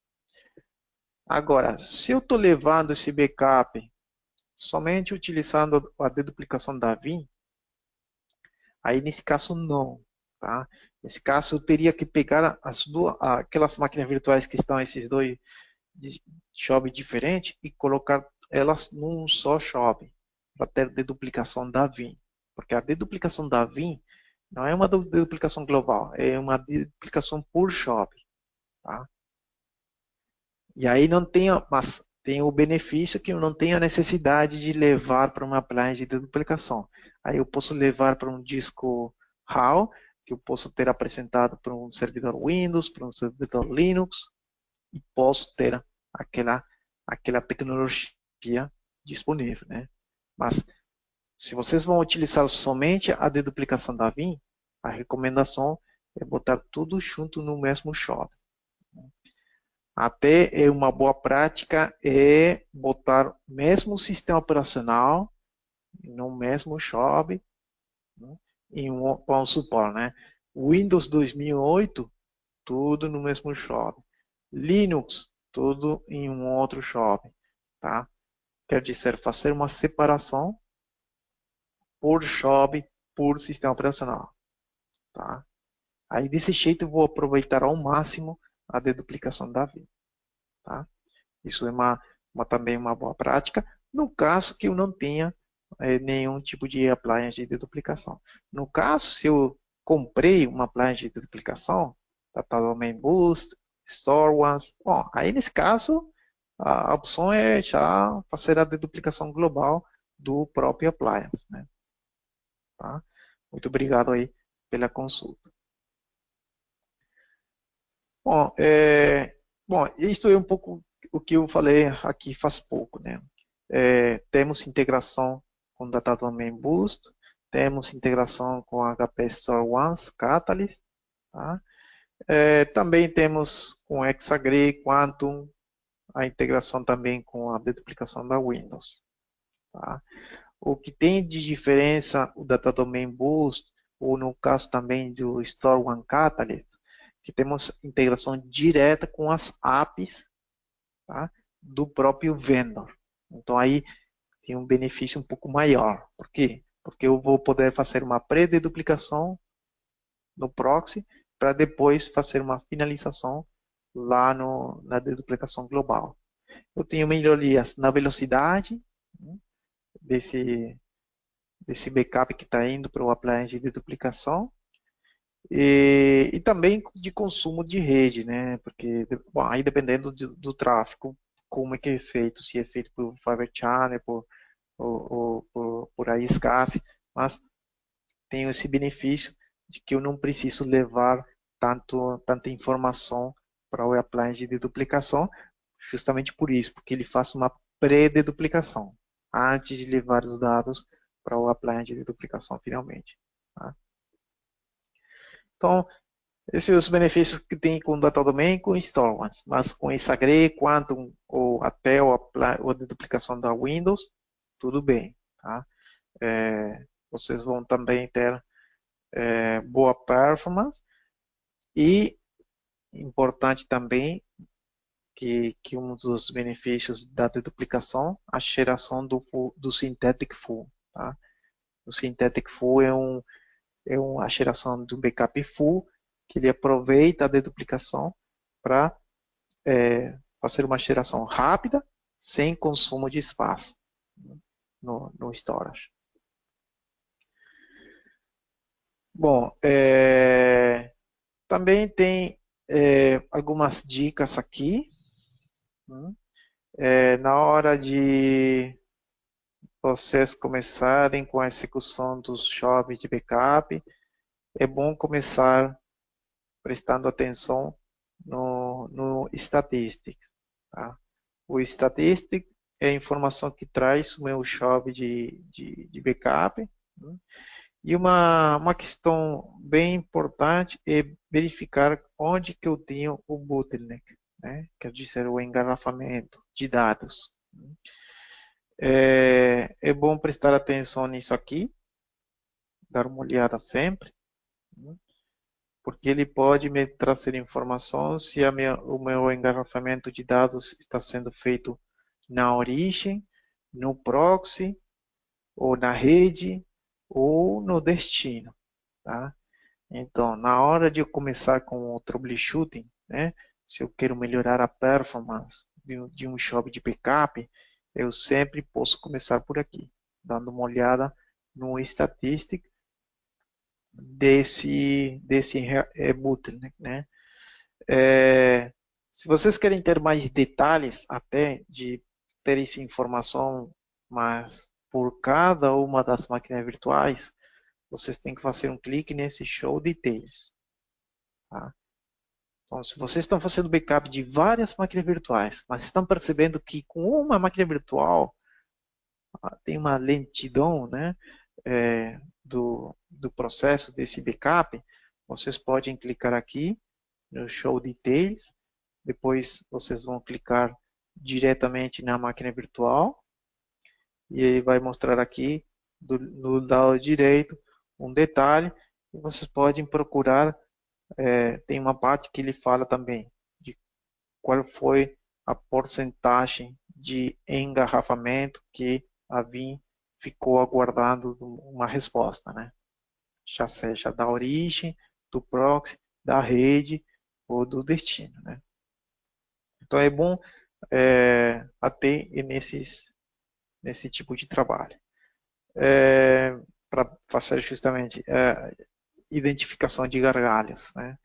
Agora, se eu estou levando esse backup somente utilizando a deduplicação da Vim, aí nesse caso não, tá? Nesse caso eu teria que pegar aquelas máquinas virtuais que estão esses dois jobs diferentes e colocar elas num só job para ter deduplicação da Vim, porque a deduplicação da Vim não é uma deduplicação global, é uma deduplicação por job, tá? E aí não tem, mas tem o benefício que eu não tenho a necessidade de levar para uma appliance de deduplicação. Aí eu posso levar para um disco RAW, que eu posso ter apresentado para um servidor Windows, para um servidor Linux, e posso ter aquela, aquela tecnologia disponível, né? Mas se vocês vão utilizar somente a deduplicação da Vim, a recomendação é botar tudo junto no mesmo shop. Até é uma boa prática é botar mesmo o sistema operacional no mesmo shop, né? Vamos supor, né? Windows 2008, tudo no mesmo shop. Linux, tudo em um outro shop, tá? Quer dizer, fazer uma separação por shop, por sistema operacional, tá? Aí desse jeito eu vou aproveitar ao máximo a deduplicação da vida, tá? Isso é também uma boa prática, no caso que eu não tenha nenhum tipo de appliance de deduplicação. No caso, se eu comprei uma appliance de deduplicação, Data Domain Boost, StoreOne, bom, aí nesse caso, a opção é já fazer a deduplicação global do próprio appliance, né? Tá? Muito obrigado aí pela consulta. Bom, isso é um pouco o que eu falei aqui faz pouco, né? Temos integração com Data Domain Boost, temos integração com HP StoreOne, Catalyst, tá? Também temos com Exagree, Quantum, a integração também com a deduplicação da Windows, tá? O que tem de diferença o Data Domain Boost, ou no caso também do StoreOne Catalyst, que temos integração direta com as APIs, tá, do próprio vendor. Então aí tem um benefício um pouco maior. Por quê? Porque eu vou poder fazer uma pré-deduplicação no proxy para depois fazer uma finalização lá na deduplicação global. Eu tenho melhorias na velocidade, né, desse, desse backup que está indo para o appliance de deduplicação e também de consumo de rede, né? Porque bom, aí dependendo do tráfego, como é que é feito, se é feito por Fibre Channel, por iSCSI, mas tenho esse benefício de que eu não preciso levar tanta informação para o appliance de deduplicação, justamente por isso, porque ele faz uma pré-deduplicação antes de levar os dados para o appliance de deduplicação finalmente, tá? Então, esses são os benefícios que tem com o Data Domain e com o StoreOne, mas com esse Agree, Quantum ou até a deduplicação da Windows, tudo bem, tá? Vocês vão também ter boa performance e importante também que um dos benefícios da deduplicação, a geração do Synthetic Full, tá? O Synthetic Full é uma geração do backup full que ele aproveita a deduplicação para fazer uma geração rápida sem consumo de espaço no storage. Bom, também tem algumas dicas aqui, né? Na hora de vocês começarem com a execução dos jobs de backup, é bom começar prestando atenção no Statistics, tá? O Statistic é a informação que traz o meu shop de backup, né? E uma questão bem importante é verificar onde que eu tenho o bottleneck, né? Quer dizer, o engarrafamento de dados. É bom prestar atenção nisso aqui, dar uma olhada sempre, né? Porque ele pode me trazer informação se o meu engarrafamento de dados está sendo feito na origem, no proxy, ou na rede, ou no destino, tá? Então, na hora de eu começar com o troubleshooting, né, se eu quero melhorar a performance de um shop de backup, eu sempre posso começar por aqui, dando uma olhada no statistic desse bottleneck, né? É, se vocês querem ter mais detalhes até de ter essa informação, mas por cada uma das máquinas virtuais, vocês têm que fazer um clique nesse Show Details. Tá? Então, se vocês estão fazendo backup de várias máquinas virtuais, mas estão percebendo que com uma máquina virtual tem uma lentidão, né, do processo desse backup, vocês podem clicar aqui no Show Details, depois vocês vão clicar diretamente na máquina virtual e ele vai mostrar aqui no lado direito um detalhe e vocês podem procurar. Tem uma parte que ele fala também de qual foi a porcentagem de engarrafamento que a VIM ficou aguardando uma resposta, né? Já seja da origem, do proxy, da rede ou do destino, né? Então é bom até nesse tipo de trabalho. Para fazer justamente identificação de gargalhos, né?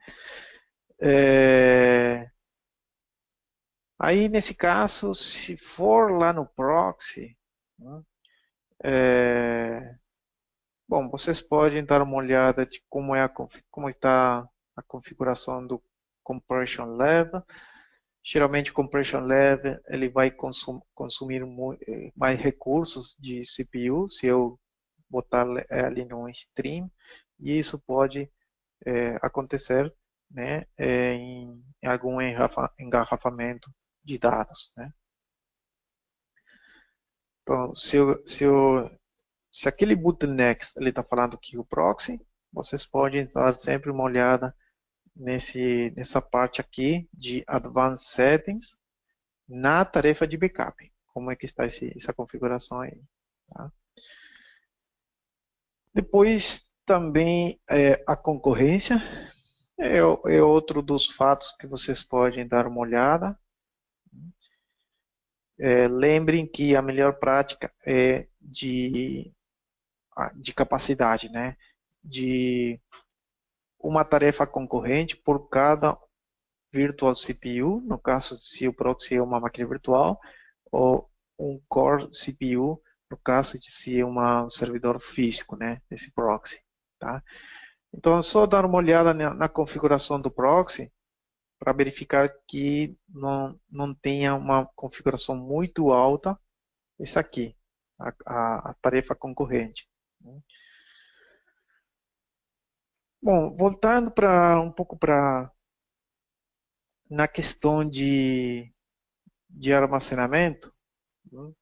Aí, nesse caso, se for lá no proxy, né, bom, vocês podem dar uma olhada de como está a configuração do compression level. Geralmente, o compression level ele vai consumir mais recursos de CPU se eu botar ali no stream, e isso pode acontecer, né, em algum engarrafamento de dados, né? Então, se aquele bottleneck ele está falando que o proxy, vocês podem dar sempre uma olhada nessa parte aqui de Advanced Settings na tarefa de backup. Como é que está essa configuração aí, tá? Depois também a concorrência é outro dos fatos que vocês podem dar uma olhada. Lembrem que a melhor prática é de capacidade, né? De uma tarefa concorrente por cada virtual CPU, no caso se o proxy é uma máquina virtual, ou um core CPU, no caso de se é um servidor físico, né? Esse proxy, tá? Então, é só dar uma olhada na configuração do proxy para verificar que não tenha uma configuração muito alta. Isso aqui, a tarefa concorrente. Bom, voltando para um pouco para na questão de armazenamento, né,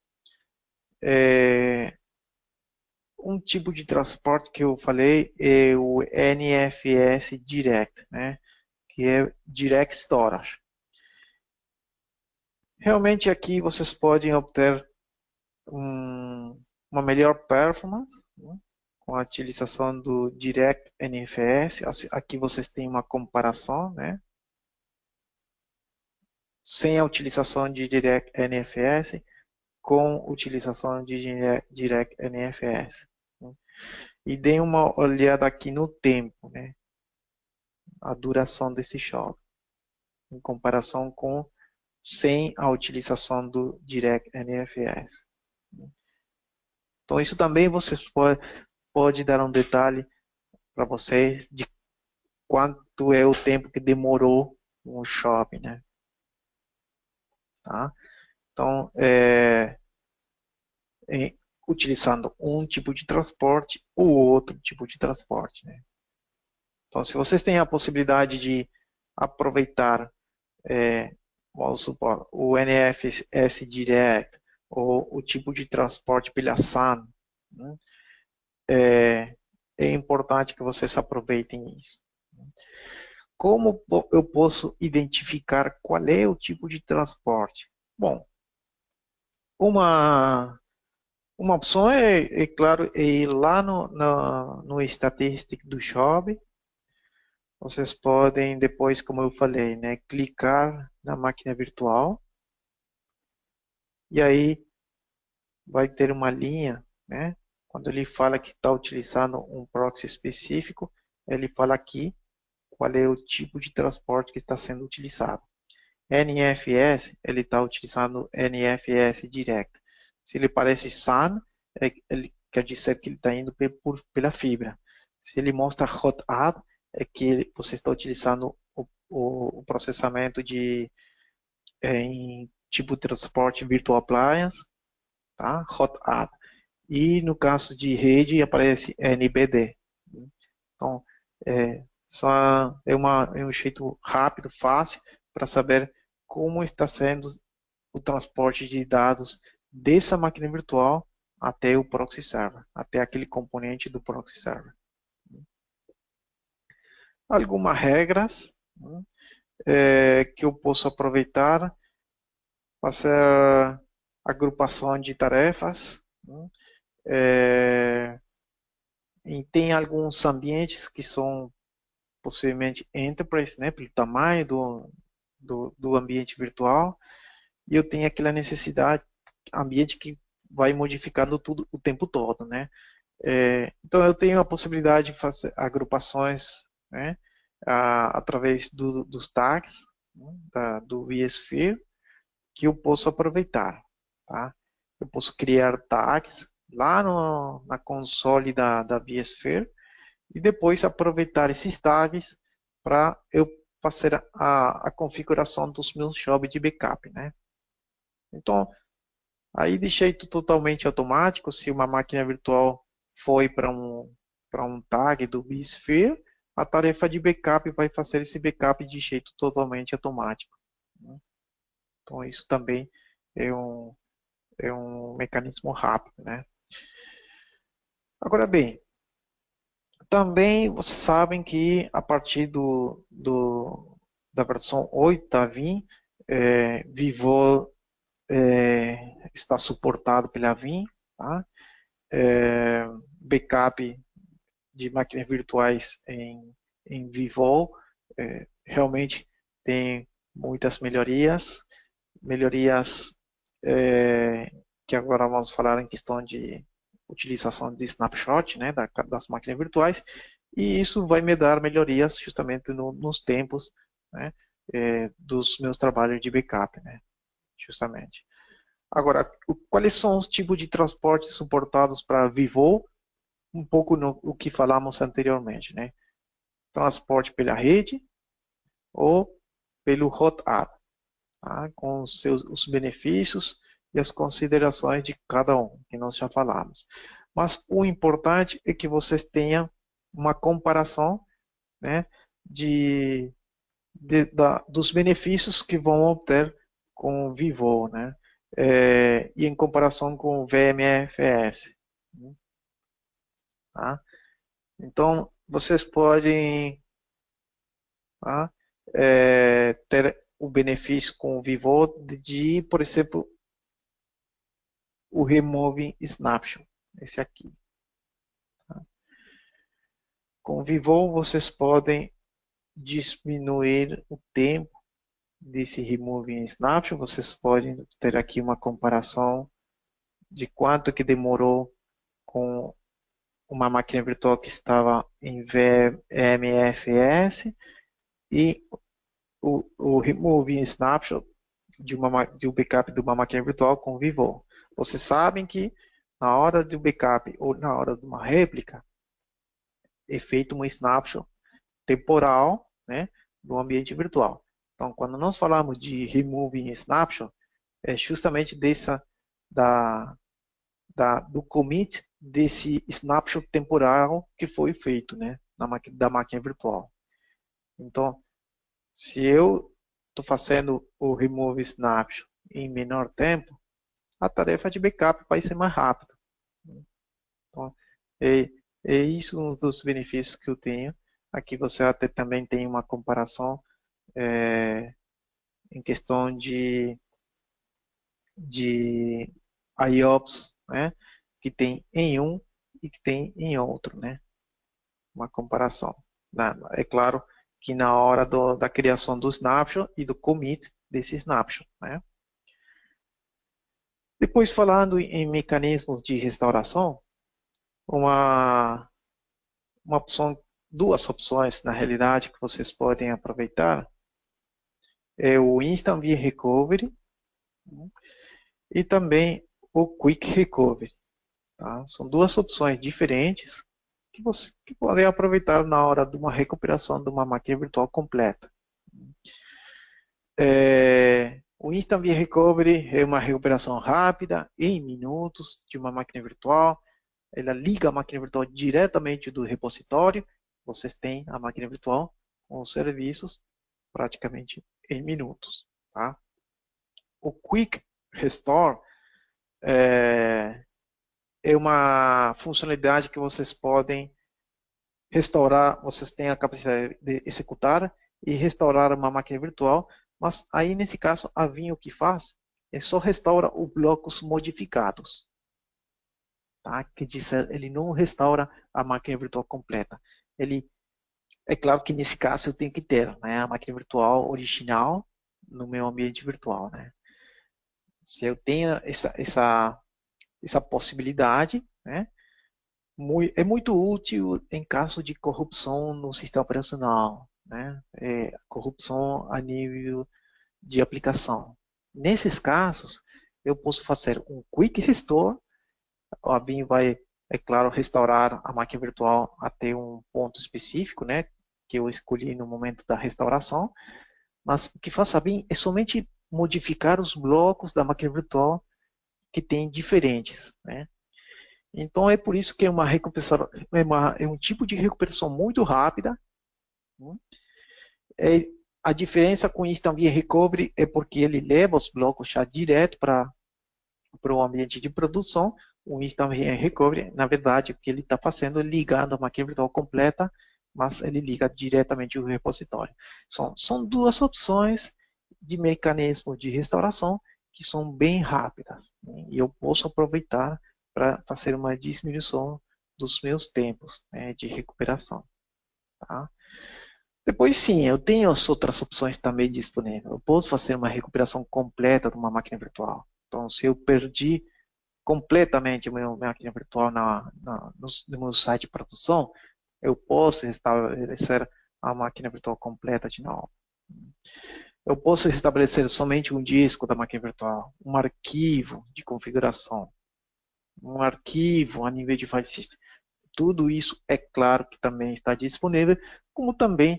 um tipo de transporte que eu falei é o NFS Direct, né, que é Direct Storage. Realmente aqui vocês podem obter uma melhor performance, né, com a utilização do Direct NFS. Aqui vocês têm uma comparação, né, sem a utilização de Direct NFS com utilização de Direct NFS. Né? E deem uma olhada aqui no tempo, né, a duração desse choque, em comparação com sem a utilização do Direct NFS. Então isso também vocês pode dar um detalhe para vocês de quanto é o tempo que demorou um shopping, né? tá? Então, utilizando um tipo de transporte ou outro tipo de transporte, né? Então, se vocês têm a possibilidade de aproveitar, vamos supor, o NFS Direct ou o tipo de transporte pela SAN, né? É importante que vocês aproveitem isso. Como eu posso identificar qual é o tipo de transporte? Bom, uma opção é claro, é ir lá no Statistic do Job. Vocês podem, depois, como eu falei, né, clicar na máquina virtual e aí vai ter uma linha, né? Quando ele fala que está utilizando um proxy específico, ele fala aqui qual é o tipo de transporte que está sendo utilizado. NFS, ele está utilizando NFS Direct. Se ele parece SAN, ele quer dizer que ele está indo pela fibra. Se ele mostra Hot Add, é que você está utilizando o processamento em tipo de transporte Virtual Appliance, tá? Hot Add. E no caso de rede, aparece NBD. Então, é um jeito rápido, fácil, para saber como está sendo o transporte de dados dessa máquina virtual até o proxy server, até aquele componente do proxy server. Algumas regras, né, que eu posso aproveitar, fazer agrupação de tarefas, né, e tem alguns ambientes que são possivelmente enterprise, né, pelo tamanho do ambiente virtual, e eu tenho aquela necessidade, ambiente que vai modificando tudo o tempo todo, né? Então eu tenho a possibilidade de fazer agrupações, né, através dos tags, né, do vSphere, que eu posso aproveitar, tá? Eu posso criar tags lá na console da vSphere e depois aproveitar esses tags para eu fazer a configuração dos meus jobs de backup, né? Então, aí deixei tudo totalmente automático. Se uma máquina virtual foi para um tag do vSphere, a tarefa de backup vai fazer esse backup de jeito totalmente automático, né? Então, isso também é é um mecanismo rápido, né? Agora bem, também vocês sabem que a partir da versão 8 da Vim, Vivo está suportado pela Vim, tá? Backup de máquinas virtuais em Vivo realmente tem muitas melhorias, melhorias que agora vamos falar em questão de utilização de snapshot, né, das máquinas virtuais, e isso vai me dar melhorias justamente nos tempos, né, dos meus trabalhos de backup, né, justamente. Agora, quais são os tipos de transportes suportados para Vivo? Um pouco no o que falamos anteriormente, né? Transporte pela rede ou pelo hot app, tá? Com os benefícios e as considerações de cada um, que nós já falamos. Mas o importante é que vocês tenham uma comparação, né, dos benefícios que vão obter com o Vivo, né, e em comparação com o VMFS, né, tá? Então, vocês podem, tá, ter o benefício com o Vivo de, por exemplo, o Remove Snapshot, esse aqui. Tá? Com o Vivo, vocês podem diminuir o tempo desse Remove Snapshot. Vocês podem ter aqui uma comparação de quanto que demorou com uma máquina virtual que estava em VMFS e o Remove Snapshot de um backup de uma máquina virtual com o Vivo. Vocês sabem que na hora do backup ou na hora de uma réplica, é feito um snapshot temporal, né, do ambiente virtual. Então, quando nós falamos de removing snapshot, é justamente da, do commit desse snapshot temporal que foi feito, né, da máquina virtual. Então, se eu estou fazendo o remove snapshot em menor tempo, a tarefa de backup vai ser mais rápida. Então, é, é isso um dos benefícios que eu tenho. Aqui você até também tem uma comparação em questão de IOPS, né, que tem em um e que tem em outro, né, uma comparação. É claro que na hora da criação do snapshot e do commit desse snapshot, né. Depois, falando em mecanismos de restauração, uma, uma opção, duas opções, na realidade, que vocês podem aproveitar é o Instant View Recovery, né, e também o Quick Recovery. Tá? São duas opções diferentes que podem aproveitar na hora de uma recuperação de uma máquina virtual completa. O Instant View Recovery é uma recuperação rápida, em minutos, de uma máquina virtual. Ela liga a máquina virtual diretamente do repositório. Vocês têm a máquina virtual com os serviços praticamente em minutos. Tá? O Quick Restore é uma funcionalidade que vocês podem restaurar, vocês têm a capacidade de executar e restaurar uma máquina virtual, mas aí nesse caso a Vim o que faz é só restaura os blocos modificados. Tá? Que diz, ele não restaura a máquina virtual completa. É claro que nesse caso eu tenho que ter, né, a máquina virtual original no meu ambiente virtual. Né? Se eu tenho essa possibilidade, né, é muito útil em caso de corrupção no sistema operacional, né? Corrupção a nível de aplicação. Nesses casos, eu posso fazer um Quick Restore. A BIM vai, é claro, restaurar a máquina virtual até um ponto específico, né? Que eu escolhi no momento da restauração. Mas o que faz a BIM é somente modificar os blocos da máquina virtual que tem diferentes, né? Então é por isso que é uma recuperação, é um tipo de recuperação muito rápida. Né? A diferença com o Instant View Recovery é porque ele leva os blocos já direto para o ambiente de produção. O Instant View Recovery, na verdade, o que ele está fazendo é ligando a máquina virtual completa, mas ele liga diretamente o repositório. São duas opções de mecanismo de restauração que são bem rápidas. Né? E eu posso aproveitar para fazer uma diminuição dos meus tempos, né, de recuperação. Tá? Depois sim, eu tenho as outras opções também disponíveis. Eu posso fazer uma recuperação completa de uma máquina virtual. Então, se eu perdi completamente a minha máquina virtual no meu site de produção, eu posso restabelecer a máquina virtual completa de novo. Eu posso restabelecer somente um disco da máquina virtual, um arquivo de configuração, um arquivo a nível de file system. Tudo isso, é claro que também está disponível, como também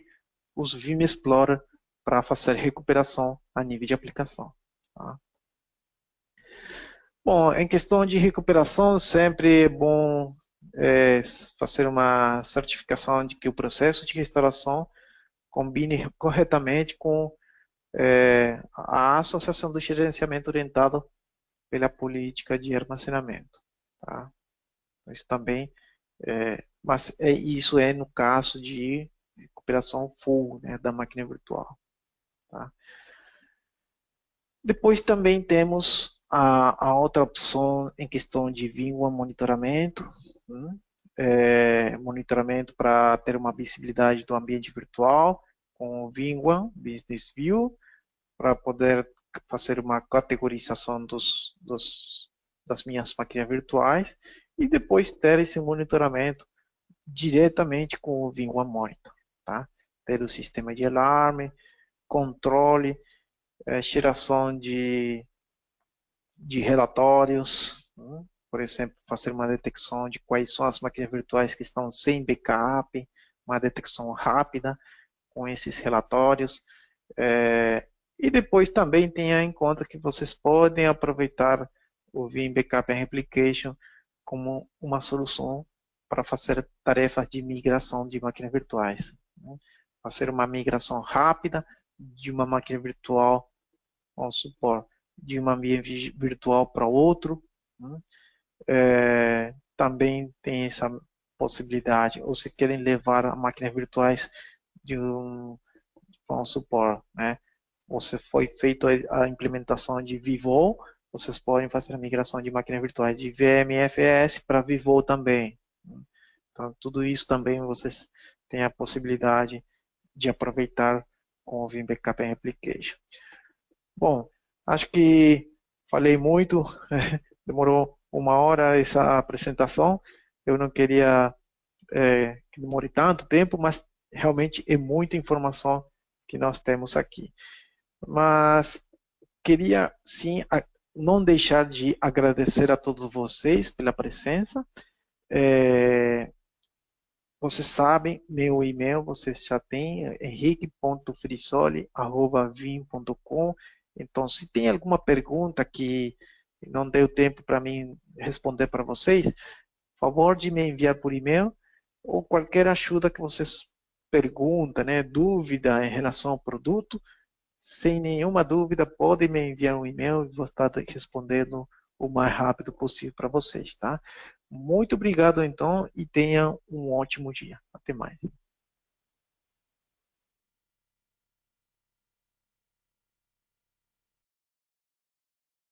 os Vim Explorer para fazer recuperação a nível de aplicação. Tá? Bom, em questão de recuperação, sempre é bom fazer uma certificação de que o processo de restauração combine corretamente com a associação do gerenciamento orientado pela política de armazenamento. Tá? Isso também, mas isso é no caso de recuperação full, né, da máquina virtual. Tá? Depois também temos a outra opção em questão de VMware monitoramento, monitoramento para ter uma visibilidade do ambiente virtual com o VMware Business View, para poder fazer uma categorização das minhas máquinas virtuais e depois ter esse monitoramento diretamente com o VMware Monitor. Tá? Ter o sistema de alarme, controle, geração de relatórios, por exemplo, fazer uma detecção de quais são as máquinas virtuais que estão sem backup, uma detecção rápida com esses relatórios, E depois também tenha em conta que vocês podem aproveitar o Vim Backup and Replication como uma solução para fazer tarefas de migração de máquinas virtuais, né? Fazer uma migração rápida de uma máquina virtual, vamos supor, de um ambiente virtual para outro, né? Também tem essa possibilidade, ou se querem levar máquinas virtuais de vamos supor, né? Você foi feito a implementação de Vivo, vocês podem fazer a migração de máquinas virtuais de VMFS para Vivo também. Então, tudo isso também vocês têm a possibilidade de aproveitar com o Vim Backup and Application. Bom, acho que falei muito, demorou uma hora essa apresentação. Eu não queria que demore tanto tempo, mas realmente é muita informação que nós temos aqui. Mas queria sim não deixar de agradecer a todos vocês pela presença. É, Vocês sabem, meu e-mail vocês já têm, henrique.frisoli@vim.com. Então, se tem alguma pergunta que não deu tempo para mim responder para vocês, por favor de me enviar por e-mail ou qualquer ajuda que vocês perguntam, né, dúvida em relação ao produto, sem nenhuma dúvida, podem me enviar um e-mail e vou estar respondendo o mais rápido possível para vocês, tá? Muito obrigado, então, e tenham um ótimo dia. Até mais.